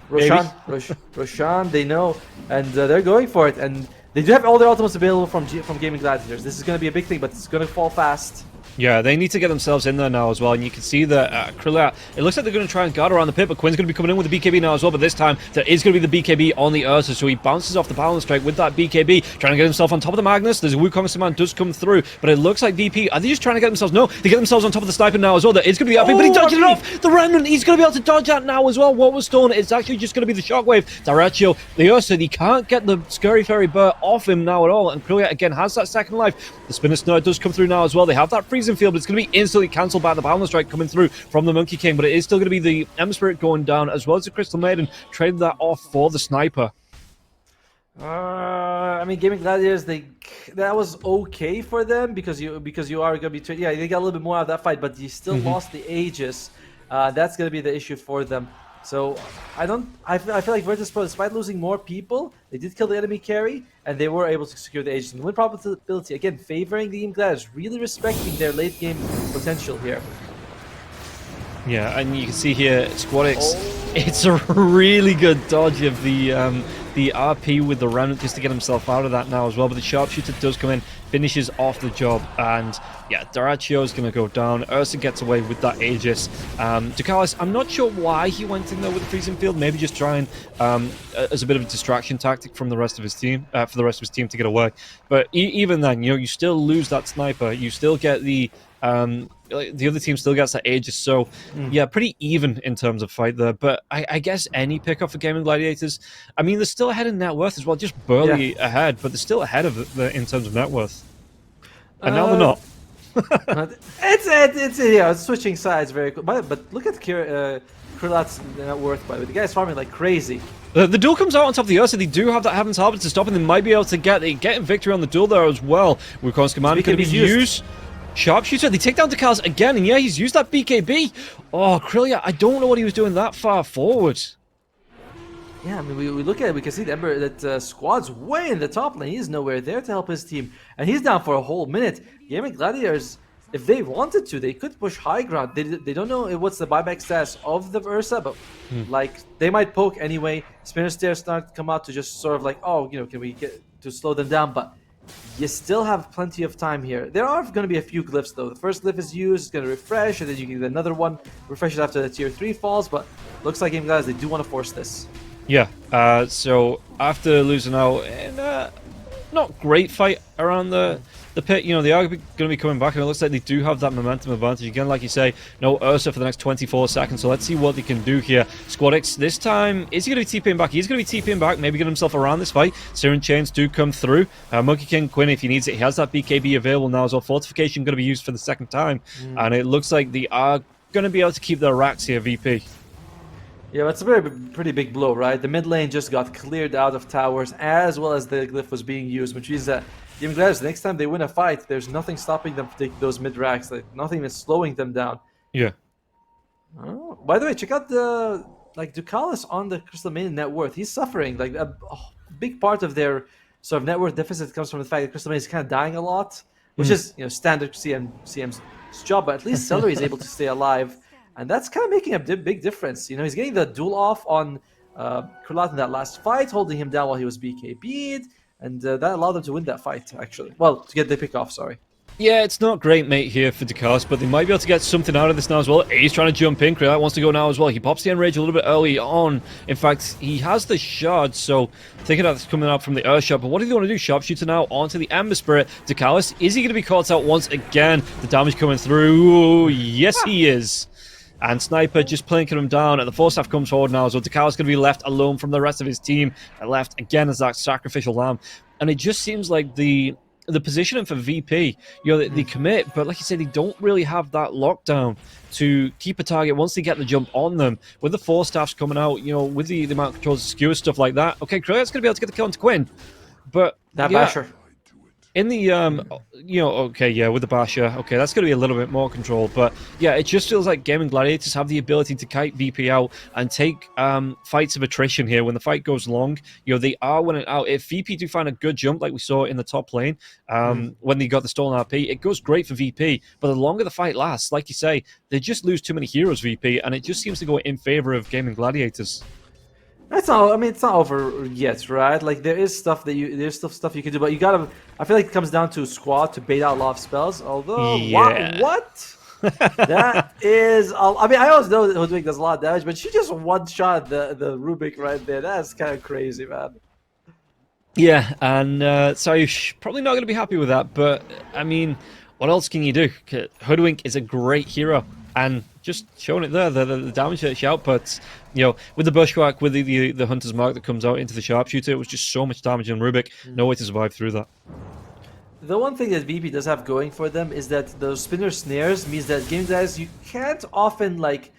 Roshan, they know, and they're going for it. And they do have all their ultimates available from Gaimin Gladiators. This is going to be a big thing, but it's going to fall fast. Yeah, they need to get themselves in there now as well, and you can see that Krillot, it looks like they're going to try and guard around the pit, but Quinn's going to be coming in with the BKB now as well, but this time there is going to be the BKB on the Ursa, so he bounces off the balance strike with that BKB, trying to get himself on top of the Magnus. There's a Wukong command does come through, but it looks like VP, are they just trying to get themselves? No, they get themselves on top of the Sniper now as well. There is going to be RP, but he dodged it off! The Remnant, he's going to be able to dodge that now as well. What was stolen, it's actually just going to be the Shockwave. Dyrachyo, the Ursa, he can't get the Scurry Fairy Burr off him now at all, and Krillot again has that second life. The Spinner Snare does come through now as well. They have that freezing field, but it's going to be instantly cancelled by the Balance Strike coming through from the Monkey King, but it is still going to be the Ember Spirit going down as well as the Crystal Maiden. Traded that off for the Sniper. I mean, Gaimin Gladiators, that was okay for them because you are going to be they got a little bit more out of that fight, but you still lost the Aegis. That's going to be the issue for them. So I feel like Virtus Pro, despite losing more people, they did kill the enemy carry, and they were able to secure the Aegis. And win probability, again, favoring the Gaimin Gladiators, really respecting their late game potential here. Yeah, and you can see here, Squad X, it's a really good dodge of the RP with the Remnant just to get himself out of that now as well, but the Sharpshooter does come in, finishes off the job, and yeah, Dyrachyo is going to go down. Ursa gets away with that Aegis. Ducalis, I'm not sure why he went in there with the freezing field, maybe just trying as a bit of a distraction tactic from the rest of his team, for the rest of his team to get away. But even then, you still lose that Sniper, you still get the other team still gets that Aegis, so yeah, pretty even in terms of fight there. But I guess any pickup for Gaimin Gladiators, I mean, they're still ahead in net worth as well, just barely ahead, but they're still ahead of in terms of net worth. And now they're not. It's switching sides very quick. But look at Krillot's net worth, by the way. The guy's farming like crazy. The duel comes out on top of the Ursa. They do have that Heaven's Halberd to stop, and they might be able to get victory on the duel there as well. Wukong's command could be used. Sharpshooter, they take down Decals again, and yeah, he's used that BKB. Oh, Krillia, I don't know what he was doing that far forward. Yeah, I mean, we look at it, we can see that Ember, that Squad's way in the top lane. He's nowhere there to help his team, and he's down for a whole minute. Gaimin Gladiators, if they wanted to, they could push high ground. They don't know what's the buyback status of the Ursa, but like they might poke anyway. Spinner Stairs start to come out to just sort of like, oh, you know, can we get to slow them down? But you still have plenty of time here. There are going to be a few glyphs though. The first glyph is used, it's going to refresh, and then you can get another one. Refreshes after the tier 3 falls, but looks like Gaimin Gladiators, they do want to force this. Yeah, so after losing out in a not great fight around the pit, you know, they are going to be coming back, and it looks like they do have that momentum advantage. Again, like you say, no Ursa for the next 24 seconds, so let's see what they can do here. Squadix, this time, is he going to be TPing back? He's going to be TPing back, maybe get himself around this fight. Siren Chains do come through. Monkey King Quinn, if he needs it, he has that BKB available now as well. Fortification going to be used for the second time, and it looks like they are going to be able to keep their racks here, VP. Yeah, that's a pretty big blow, right? The mid lane just got cleared out of towers as well as the glyph was being used, which means that Gaimin Gladiators, the next time they win a fight, there's nothing stopping them from taking those mid racks. Like nothing is slowing them down. Yeah. Oh, by the way, check out the Ducalis on the Crystal Maiden net worth. He's suffering. Like a big part of their sort of net worth deficit comes from the fact that Crystal Maiden is kind of dying a lot, which is standard CM's job. But at least Celery is able to stay alive. And that's kind of making a big difference. You know, he's getting the duel off on Kurlat in that last fight, holding him down while he was BKB'd, and that allowed them to win that fight, actually. Well, to get the pick off, sorry. Yeah, it's not great, mate, here for Ducalis, but they might be able to get something out of this now as well. He's trying to jump in. Kurlat wants to go now as well. He pops the Enrage a little bit early on. In fact, he has the shard, so thinking that's coming out from the Earth Shot. But what do they want to do? Sharpshooter now onto the Ember Spirit. Ducalis, is he going to be caught out once again? The damage coming through. Ooh, yes, he is. And Sniper just plinking him down, and the Force Staff comes forward now, so Ducalis going to be left alone from the rest of his team, and left again as that sacrificial lamb. And it just seems like the positioning for VP, you know, they commit, but like you said, they don't really have that lockdown to keep a target once they get the jump on them. With the Force Staffs coming out, you know, with the amount of controls, skewer, stuff like that. Okay, Krill's going to be able to get the kill onto Quinn, but that Basher. In the, you know, okay, yeah, with the Basher, okay, that's going to be a little bit more control, but yeah, it just feels like Gaimin Gladiators have the ability to kite VP out and take fights of attrition here. When the fight goes long, you know, they are winning out. If VP do find a good jump, like we saw in the top lane, when they got the stolen RP, it goes great for VP, but the longer the fight lasts, like you say, they just lose too many heroes, VP, and it just seems to go in favor of Gaimin Gladiators. It's not. I mean, it's not over yet, right? Like there's stuff stuff you can do, but you gotta. I feel like it comes down to Squad to bait out a lot of spells. Although, yeah. what? That is. I mean, I always know that Hoodwink does a lot of damage, but she just one shot the Rubik right there. That's kind of crazy, man. Yeah, and so you're probably not going to be happy with that. But I mean, what else can you do? Hoodwink is a great hero, and just showing it there, the damage that she outputs, you know, with the Bushwhack, with the Hunter's Mark that comes out into the Sharpshooter, it was just so much damage on Rubik. No way to survive through that. The one thing that VP does have going for them is that those spinner snares means that game guys, you can't often like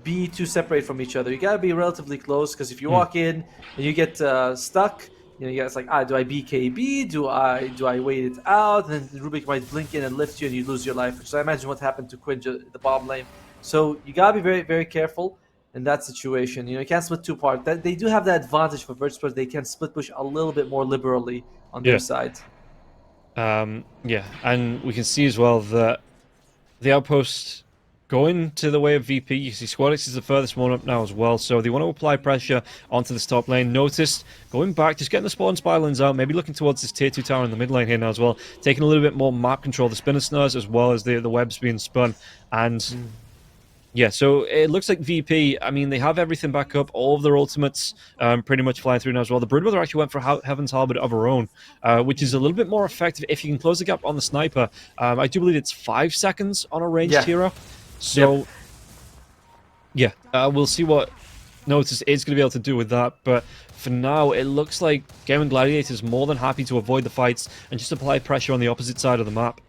be too separate from each other. You gotta be relatively close, because if you walk in and you get stuck, you know, you guys like, do I BKB? Do I wait it out? And then Rubik might blink in and lift you, and you lose your life. Which I imagine what happened to Quinn the bottom lane. So you gotta be very, very careful in that situation. You know, you can't split two parts. That they do have that advantage for Virtus, they can split push a little bit more liberally on their side. Yeah, and we can see as well that the outpost going to the way of VP. You see Squadix is the furthest one up now as well, so they want to apply pressure onto this top lane. Notice going back, just getting the spawn spiralings out, maybe looking towards this tier 2 tower in the mid lane here now as well, taking a little bit more map control, the spinner snares as well as the webs being spun. And yeah, so it looks like VP, I mean, they have everything back up, all of their ultimates pretty much flying through now as well. The Broodmother actually went for Heaven's Harbor of her own, which is a little bit more effective if you can close the gap on the Sniper. I do believe it's 5 seconds on a ranged hero. So, yeah, we'll see what Notice is going to be able to do with that, but for now, it looks like Gaimin Gladiators is more than happy to avoid the fights and just apply pressure on the opposite side of the map.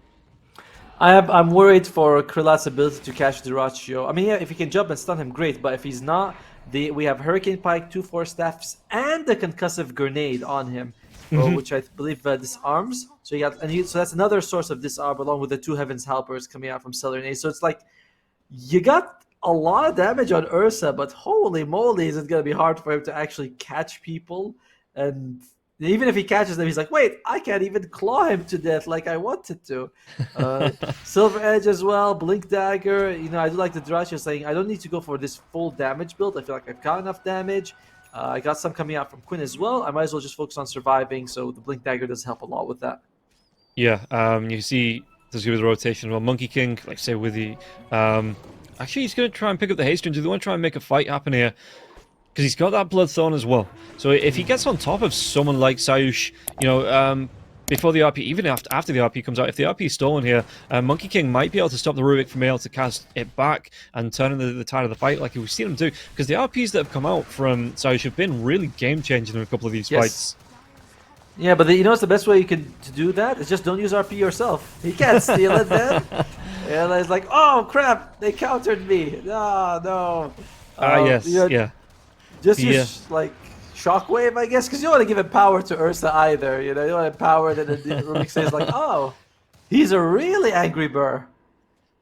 I'm worried for Krillat's ability to catch Dyrachio. I mean, yeah, if he can jump and stun him, great, but if he's not, we have Hurricane Pike, 2 Force Staffs, and the Concussive Grenade on him. Mhm. which I believe disarms. So so that's another source of disarm along with the 2 Heavens Helpers coming out from Cellar and Ace. So it's like you got a lot of damage on Ursa, but holy moly, is it going to be hard for him to actually catch people. And even if he catches them, he's like, wait, I can't even claw him to death like I wanted to. Uh, Silver Edge as well, Blink Dagger. I do like the Dratio saying, I don't need to go for this full damage build. I feel like I've got enough damage. I got some coming out from Quinn as well. I might as well just focus on surviving, so the Blink Dagger does help a lot with that. Yeah, you see there's going to be the rotation. Well, Monkey King, like I say, with the... actually, he's going to try and pick up the Haste Rune. Do they want to try and make a fight happen here? Because he's got that Bloodthorn as well. So if he gets on top of someone like Sayush, before the RP, even after the RP comes out, if the RP is stolen here, Monkey King might be able to stop the Rubik from being able to cast it back and turn in the tide of the fight like we've seen him do. Because the RPs that have come out from Sayush have been really game-changing in a couple of these fights. Yeah, but what's the best way to do that? Is just don't use RP yourself. He can't steal it then. And it's like, oh crap, they countered me. No. Yes, yeah. Just use like Shockwave, I guess, because you don't want to give it power to Ursa either. You don't want to power that Rubik says like, oh, he's a really angry burr.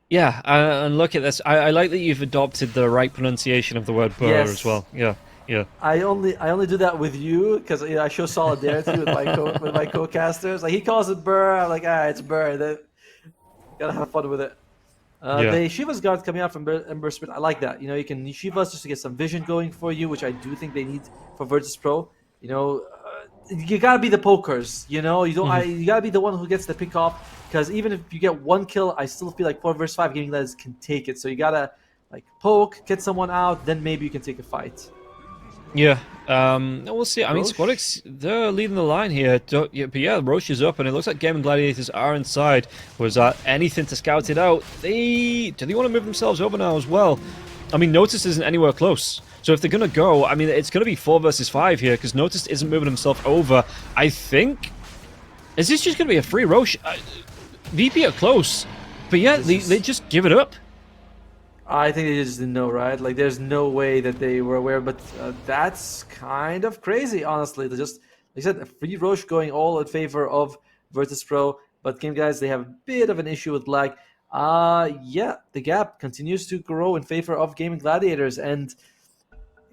Yeah, and look at this. I like that you've adopted the right pronunciation of the word burr as well. Yeah. Yeah. I only do that with you because I show solidarity with my co-casters. Like he calls it burr, I'm like, it's burr. Gotta have fun with it. The Shiva's Guard coming out from Ember Spirit, I like that. You can Shiva's just to get some vision going for you, which I do think they need for Virtus Pro. You gotta be the pokers. You don't. You gotta be the one who gets the pick off. Because even if you get one kill, I still feel like 4 versus 5 Gaimin Gladiators can take it. So you gotta like poke, get someone out, then maybe you can take a fight. Yeah, we'll see. I mean, Squadix, they're leading the line here. But yeah, Roche is up, and it looks like Gaimin Gladiators are inside. Was that anything to scout it out? Do they want to move themselves over now as well? I mean, Notice isn't anywhere close. So if they're going to go, I mean, it's going to be 4 versus 5 here, because Notice isn't moving himself over. I think... Is this just going to be a free Roche? VP are close. But yeah, they just give it up. I think they just didn't know, right? Like, there's no way that they were aware, but that's kind of crazy, honestly. They just, like I said, a free Roche going all in favor of Virtus Pro, but Game Guys, they have a bit of an issue with lag. Yeah, the gap continues to grow in favor of Gaimin Gladiators, and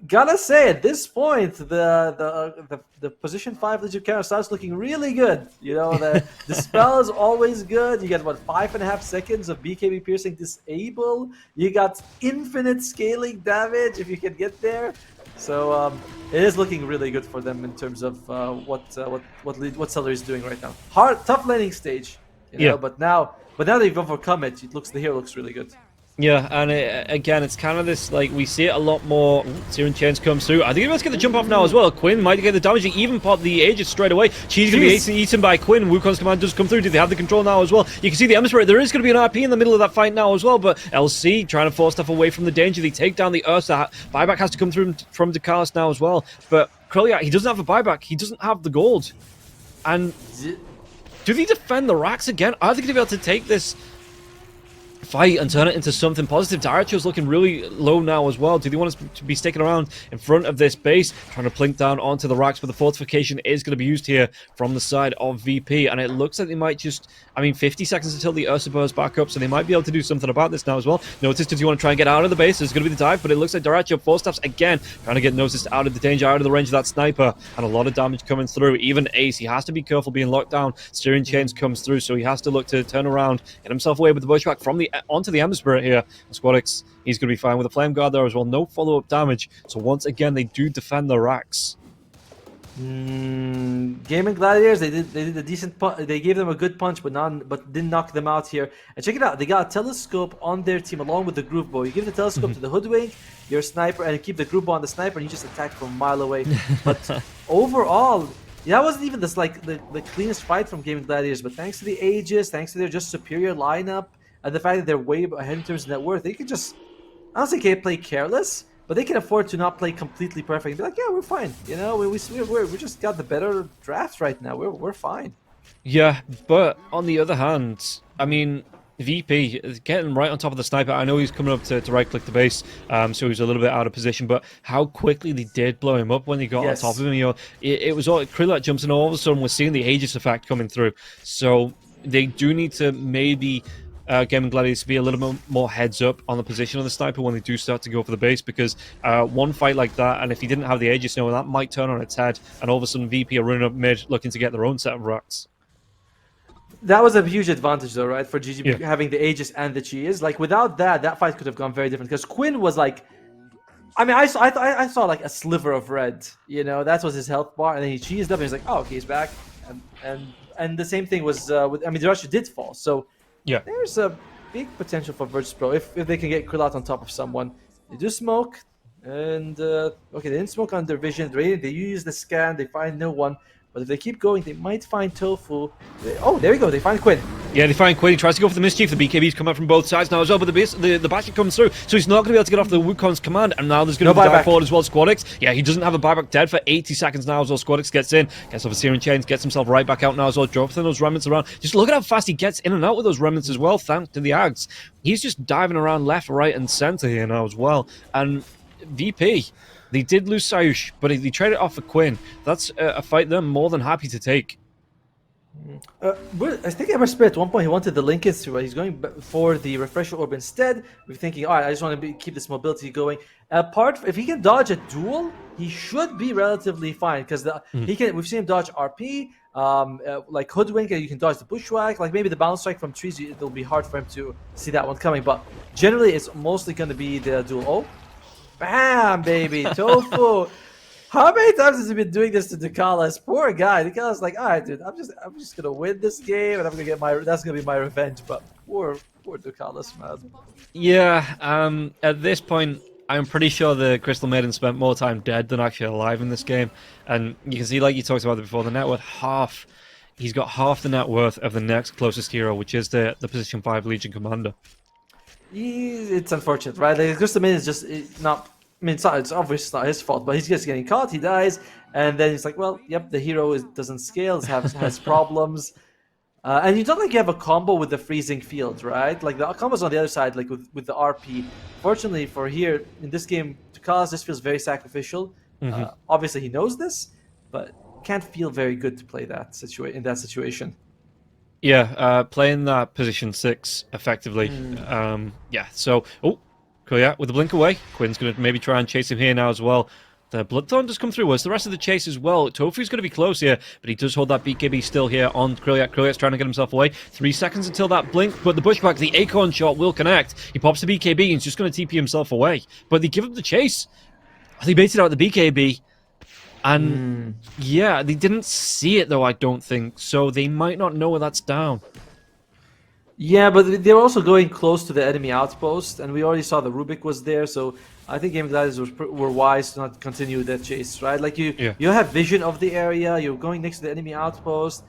gotta say, at this point, the position 5 Legit Counter starts looking really good. The spell is always good. You get, 5.5 seconds of BKB Piercing Disable. You got infinite scaling damage if you can get there. So it is looking really good for them in terms of what Cellar is doing right now. Tough laning stage, but now they've overcome it. The hero looks really good. Yeah, and again, it's kind of this, like, we see it a lot more. Searing Chains comes through. I think he must get the jump off now as well. Quinn might get the damage. He even popped the Aegis straight away. She's going to be eaten by Quinn. Wukong's command does come through. Do they have the control now as well? You can see the Emperor. There is going to be an RP in the middle of that fight now as well, but LC trying to force stuff away from the danger. They take down the Ursa. Buyback has to come through from Dakalis now as well, but Krylliak, he doesn't have a buyback. He doesn't have the gold. And do they defend the racks again? Are they going to be able to take this fight and turn it into something positive? Daracho's looking really low now as well. Do they want us to be sticking around in front of this base, trying to plink down onto the racks? But the fortification is going to be used here from the side of VP, and it looks like they might just, 50 seconds until the Ursa bursts back up, so they might be able to do something about this now as well. Notice, does he want to try and get out of the base? There's going to be the dive, but it looks like Daracho 4 steps again, trying to get Notice out of the danger, out of the range of that sniper, and a lot of damage coming through. Even Ace, he has to be careful being locked down. Searing Chains comes through, so he has to look to turn around, get himself away with the bushback from onto the Ember Spirit here. Squadix, he's going to be fine with a Flame Guard there as well. No follow-up damage. So once again, they do defend the racks. Gaimin Gladiators, they did a decent punch. They gave them a good punch, but didn't knock them out here. And check it out, they got a telescope on their team along with the groove bow. You give the telescope to the hoodwink, your sniper, and you keep the groove bow on the sniper, and you just attack from a mile away. But overall, that wasn't even the cleanest fight from Gaimin Gladiators. But thanks to the Aegis, thanks to their just superior lineup, and the fact that they're way ahead in terms of net worth, they can just, I don't say can't play careless, but they can afford to not play completely perfect and be like, yeah, we're fine. We just got the better draft right now. We're fine. Yeah, but on the other hand, VP is getting right on top of the sniper. I know he's coming up to right-click the base, so he's a little bit out of position, but how quickly they did blow him up when they got on top of him. You know, it was all Krillak jumps in, all of a sudden we're seeing the Aegis effect coming through. So they do need to maybe Gaimin Gladiators to be a little bit more heads up on the position of the sniper when they do start to go for the base, because one fight like that, and if he didn't have the Aegis, you know, that might turn on its head, and all of a sudden VP are running up mid looking to get their own set of racks. That was a huge advantage, though, right? For GG Yeah. having the Aegis and the Cheese. Like, without that, that fight could have gone very different. Because Quinn was like, I mean, I saw like a sliver of red. You know, that was his health bar, and then he cheesed up, and he's like, oh, okay, he's back. And the same thing was with. I mean, the Russia did fall, so Yeah. there's a big potential for Virtus Pro if they can get Krillak on top of someone. They do smoke, and okay, they didn't smoke under vision. They use the scan, they find no one. But if they keep going, they might find Tofu. Oh, there we go. They find Quinn. Yeah, they find Quinn. He tries to go for the mischief. The BKB's come up from both sides now as well, but the basket comes through, so he's not going to be able to get off the Wukong's command. And now there's going to be dive forward as well. Squadix. Yeah, he doesn't have a buyback, dead for 80 seconds now as well. Squadix gets in, gets off a Searing Chains, gets himself right back out now as well. Dropping those remnants around. Just look at how fast he gets in and out with those remnants as well, thanks to the Ags. He's just diving around left, right, and center here now as well. And VP. They did lose Sayush, but they traded it off for Quinn. That's a fight they're more than happy to take. I think Ever Spirit at one point he wanted the Linkage through. He's going for the Refresher Orb instead. We're thinking, all right, I just want to keep this mobility going. If he can dodge a duel, he should be relatively fine because he can. We've seen him dodge RP, like Hoodwink, and you can dodge the Bushwhack. Like maybe the Bounce Strike from trees, it'll be hard for him to see that one coming. But generally, it's mostly going to be the duel. Oh. Bam, baby, Tofu. How many times has he been doing this to Dakalas? Poor guy. Dakalas like, all right, dude, I'm just gonna win this game, and I'm gonna get that's gonna be my revenge. But poor Dakalas, man. Yeah. At this point, I'm pretty sure the Crystal Maiden spent more time dead than actually alive in this game, and you can see, like you talked about it before, the net worth half. He's got half the net worth of the next closest hero, which is the position 5 Legion Commander. It's unfortunate, right? Like, Crystal Maiden is just not. I mean, it's obviously not his fault, but he's just getting caught. He dies, and then he's like, "Well, yep, the hero doesn't scale, has problems." And you don't like you have a combo with the freezing field, right? Like the combos on the other side, like with the RP. Fortunately for here in this game, Tukalas this feels very sacrificial. Obviously, he knows this, but can't feel very good to play that in that situation. Yeah, playing that position 6 effectively. Yeah, so yeah, with the blink away, Quinn's going to maybe try and chase him here now as well. The Bloodthorn does come through. Where's the rest of the chase as well? Tofu's going to be close here, but he does hold that BKB still here on Krillak. Krillak's trying to get himself away. 3 seconds until that blink, but the Bushwhack, the Acorn shot will connect. He pops the BKB and he's just going to TP himself away. But they give him the chase. They baited out the BKB. And yeah, they didn't see it though, I don't think. So they might not know where that's down. Yeah, but they're also going close to the enemy outpost, and we already saw the Rubik was there, so I think Gaimin Gladiators were wise to not continue that chase, right? Like you have vision of the area, you're going next to the enemy outpost.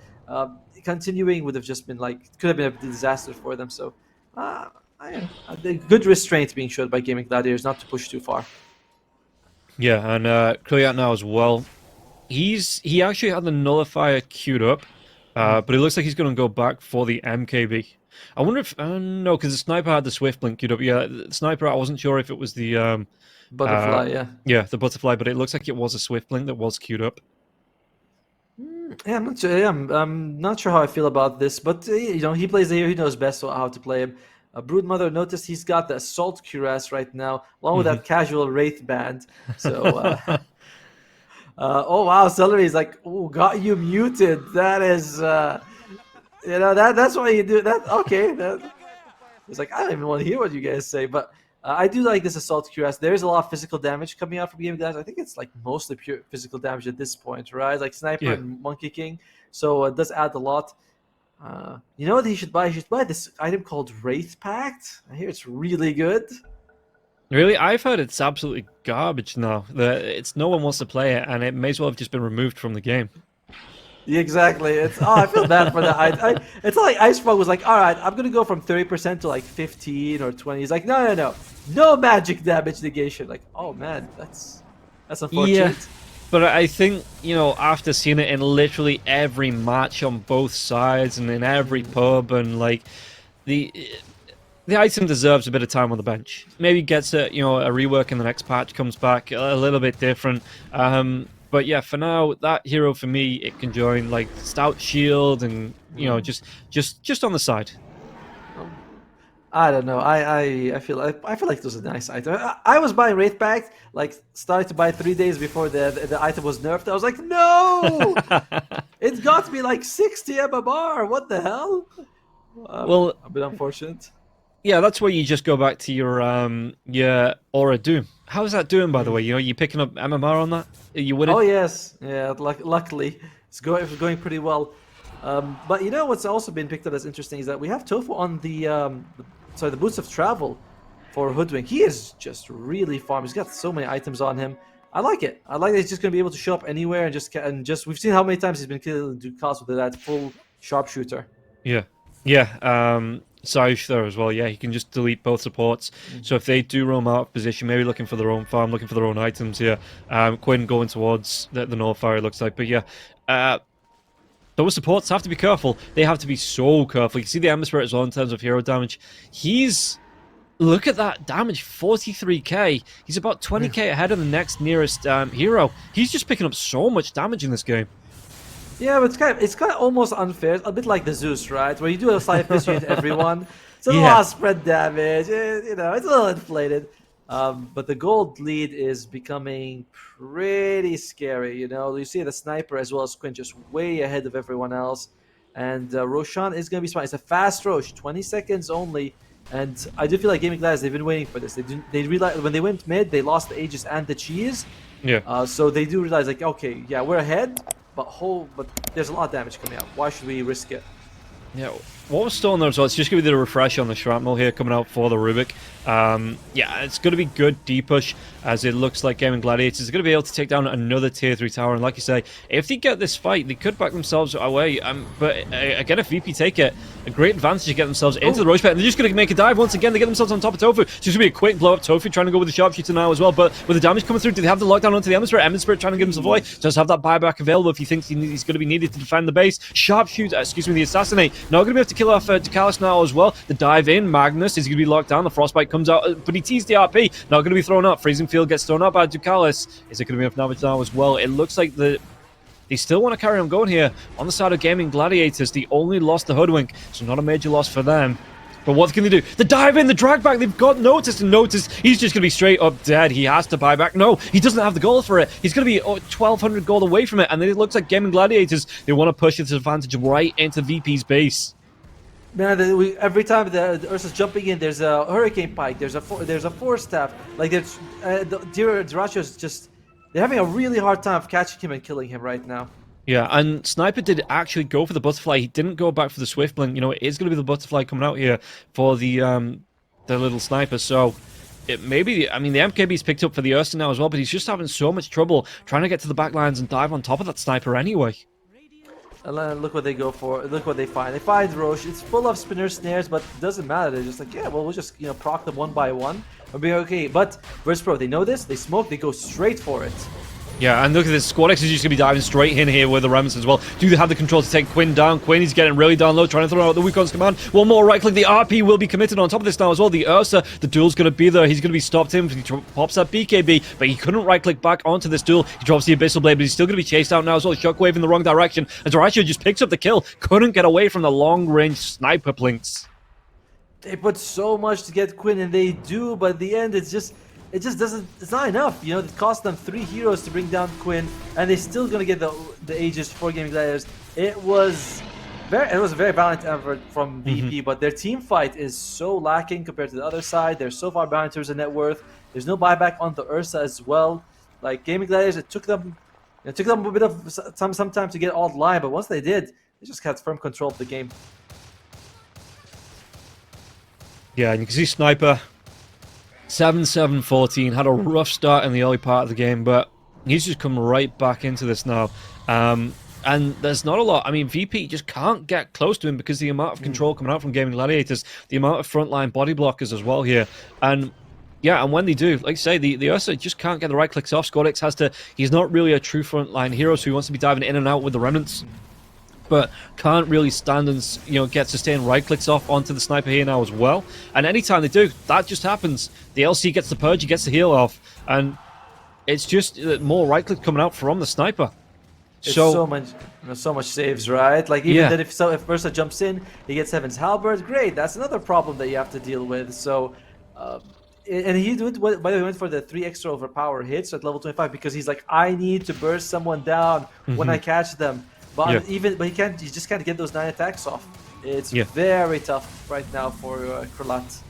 Continuing would have just been could have been a disaster for them. So, good restraint being showed by Gaimin Gladiators not to push too far. Yeah, and Krillak now as well. He actually had the nullifier queued up, but it looks like he's going to go back for the MKB. I wonder if no, because the sniper had the swift blink queued up. Yeah, the sniper. I wasn't sure if it was the Butterfly. Yeah, the butterfly, but it looks like it was a swift blink that was queued up. Yeah, I'm not sure. Yeah, I'm not sure how I feel about this, but he plays the hero. He knows best how to play him. Broodmother noticed he's got the assault cuirass right now, along with that casual wraith band. So, oh wow, Celery's like, oh, got you muted. That is, that's why you do that. Okay, it's like I don't even want to hear what you guys say, but I do like this assault cuirass. There's a lot of physical damage coming out from Gaimin Gladiators. I think it's like mostly pure physical damage at this point, right? Like Sniper and Monkey King, so it does add a lot. You know what he should buy? He should buy this item called Wraith Pact. I hear it's really good. Really? I've heard it's absolutely garbage now. No one wants to play it, and it may as well have just been removed from the game. Yeah, exactly. I feel bad for that. It's like Icefrog was like, all right, I'm going to go from 30% to like 15 or 20. He's like, no magic damage negation. Like, oh man, that's unfortunate. Yeah. But I think, after seeing it in literally every match on both sides and in every pub, and the the item deserves a bit of time on the bench. Maybe gets a a rework in the next patch, comes back a little bit different. But yeah, for now, that hero for me, it can join like Stout Shield and just on the side. I don't know. I feel like it was a nice item. I was buying Wraith Pact, like started to buy 3 days before the item was nerfed. I was like, no, it got me like 60 MMR. What the hell? Well, A bit unfortunate. yeah, that's where you just go back to your Aura Doom. How's that doing, by the way? You picking up MMR on that? You winning? Oh yes, yeah. Luckily, it's going pretty well. But you know what's also been picked up as interesting is that we have Tofu on the boots of travel for Hoodwink. He is just really farm. He's got so many items on him. I like it. I like that he's just gonna be able to show up anywhere and just we've seen how many times he's been killing Dukas with that full sharpshooter. Yeah, yeah. Saish there as well. Yeah, he can just delete both supports. So if they do roam out of position, maybe looking for their own farm, looking for their own items here. Quinn going towards the North Fire, it looks like. But yeah, those supports have to be careful. They have to be so careful. You can see the Ember Spirit as well in terms of hero damage. Look at that damage, 43k. He's about 20k ahead of the next nearest hero. He's just picking up so much damage in this game. Yeah, but it's kind of almost unfair. A bit like the Zeus, right? Where you do a side fist to hit everyone. It's a lot of spread damage. It's a little inflated. But the gold lead is becoming pretty scary. You see the sniper as well as Quinn just way ahead of everyone else. And Roshan is going to be smart. It's a fast Rosh, 20 seconds only. And I do feel like Gaimin Gladiators, they've been waiting for this. They realized when they went mid, they lost the Aegis and the Cheese. Yeah. So they do realize, like, okay, yeah, we're ahead, but there's a lot of damage coming out. Why should we risk it? Yeah, what was still on there as well, it's just going to be the refresh on the Shrapnel here coming out for the Rubik. Yeah, it's going to be good D-push, as it looks like Gaimin Gladiators are going to be able to take down another Tier 3 tower, and like you say, if they get this fight, they could back themselves away, but again, if VP take it, a great advantage to get themselves into the Roche pit, and they're just going to make a dive once again, they get themselves on top of Tofu. It's just going to be a quick blow up. Tofu trying to go with the Sharpshooter now as well, but with the damage coming through, do they have the lockdown onto the Ember Spirit? Ember Spirit trying to get himself away, does have that buyback available if he thinks he's going to be needed to defend the base. Sharpshooter, the Assassinate, not going to be able to kill off Dukalis now as well. The dive in, Magnus is going to be locked down, the Frostbite comes out, but he teased the RP, not going to be thrown up. Freezing Field gets thrown up by Dukalis. Is it going to be enough damage now as well? It looks like they still want to carry on going here. On the side of Gaimin Gladiators, they only lost the Hoodwink, so not a major loss for them. But what can they do? The dive in, the drag back, they've got noticed, and noticed he's just going to be straight up dead. He has to buy back. No, he doesn't have the gold for it. He's going to be 1,200 gold away from it, and then it looks like Gaimin Gladiators, they want to push this advantage right into VP's base. Man, every time the Ursa's jumping in, there's a Hurricane Pike, there's a Force Staff. Like, Duracio's just... They're having a really hard time of catching him and killing him right now. Yeah, and Sniper did actually go for the Butterfly. He didn't go back for the Swift Blink. It is going to be the Butterfly coming out here for the little Sniper. So it maybe, the MKB's picked up for the Ursa now as well, but he's just having so much trouble trying to get to the back lines and dive on top of that Sniper anyway. And look what they go for. Look what they find. They find Roche. It's full of spinner snares, but it doesn't matter. They're just like, yeah, well, we'll just proc them one by one. We'll be okay. But Verse Pro, they know this. They smoke. They go straight for it. Yeah, and look at this. Squad X is just going to be diving straight in here with the Remnants as well. Do they have the control to take Quinn down? Quinn, he's getting really down low, trying to throw out the Wukon's command. One more right click. The RP will be committed on top of this now as well. The Ursa, the duel's going to be there. He's going to be stopped him. He pops that BKB, but he couldn't right click back onto this duel. He drops the Abyssal Blade, but he's still going to be chased out now as well. Shockwave in the wrong direction. And Zorachio just picks up the kill. Couldn't get away from the long range sniper plinks. They put so much to get Quinn, and they do, but at the end, it just doesn't. It's not enough. It cost them 3 heroes to bring down Quinn, and they're still gonna get the Aegis for Gaimin Gladiators. It was a very valiant effort from VP, but their team fight is so lacking compared to the other side. They're so far behind in terms of net worth. There's no buyback on the Ursa as well. Like Gaimin Gladiators, it took them a bit of some time to get all the line, but once they did, they just had firm control of the game. Yeah, and you can see Sniper 7-7-14, had a rough start in the early part of the game, but he's just come right back into this now. And there's not a lot. VP just can't get close to him because the amount of control coming out from Gaimin Gladiators, the amount of frontline body blockers as well here. And yeah, and when they do, like I say, the Ursa just can't get the right clicks off. Squadix he's not really a true frontline hero, so he wants to be diving in and out with the Remnants. but can't really stand and get sustained right clicks off onto the sniper here now as well. And anytime they do, that just happens. The LC gets the purge, he gets the heal off, and it's just more right click coming out from the sniper. It's so much saves, right? Like even that if Versa jumps in, he gets Heaven's Halberd. Great, that's another problem that you have to deal with. So, and he by the way went for the 3 extra overpower hits at level 25 because he's like, I need to burst someone down when I catch them. But he just can't get those 9 attacks off. It's very tough right now for Kralat.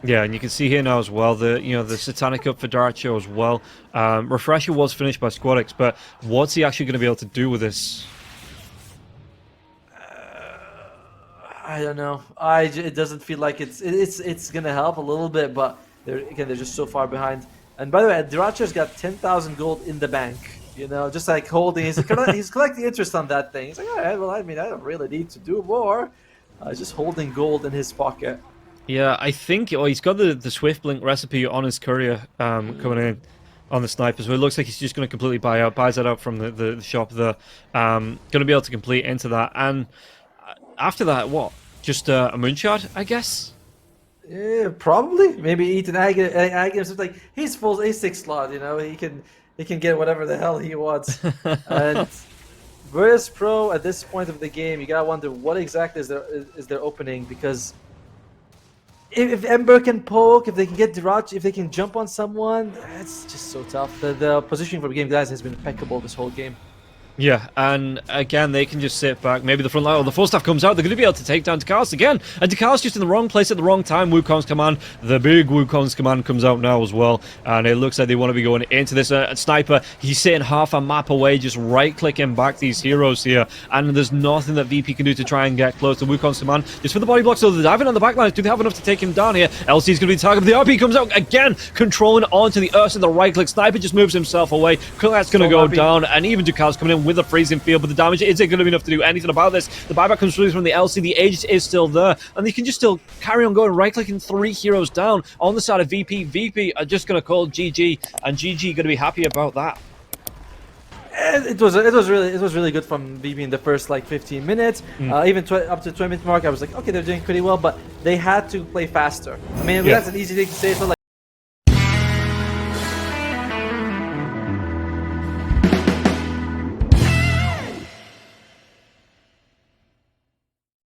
Yeah, and you can see here now as well the Satanic up for Darcho as well. Refresher was finished by Squadix, but what's he actually going to be able to do with this? I don't know. It doesn't feel like it's gonna help a little bit, but they're just so far behind. And by the way, Diracho's got 10,000 gold in the bank. Just like holding. He's collecting interest on that thing. He's like, all right, well, I mean, I don't really need to do more. Just holding gold in his pocket. Yeah, I think he's got the Swift Blink recipe on his courier coming in on the sniper, so it looks like he's just going to completely buys that out from the shop there. Going to be able to complete into that, and after that, what? Just a Moonshot, I guess? Yeah, probably. Maybe eat an Aghanim. Like he's full A6 slot, he can get whatever the hell he wants. And Virtus Pro at this point of the game, you gotta wonder what exactly is their opening, because if Ember can poke, if they can get Diracho, if they can jump on someone, it's just so tough. The positioning for Game Guys has been impeccable this whole game. Yeah, and again, they can just sit back. Maybe the front line or the full staff comes out. They're going to be able to take down Dakaos again. And Dakaos just in the wrong place at the wrong time. Wukong's command, the big Wukong's command comes out now as well. And it looks like they want to be going into this sniper. He's sitting half a map away, just right-clicking back these heroes here. And there's nothing that VP can do to try and get close to Wukong's command. Just for the body block, so they're diving on the backlines. Do they have enough to take him down here? LC's going to be the target. The RP comes out again, controlling onto the Ursa. The right-click sniper just moves himself away. Kralat's going to go down. And even Dakaos coming in with a freezing field, but the damage isn't going to be enough to do anything about this. The buyback comes through from the LC, the Aegis is still there, and they can just still carry on going, right-clicking 3 heroes down on the side of VP. VP are just going to call GG, and GG going to be happy about that. It was really good from VP in the first like 15 minutes, even up to the 20-minute mark. I was like, okay, they're doing pretty well, but they had to play faster. I mean, that's an easy thing to say. It's not like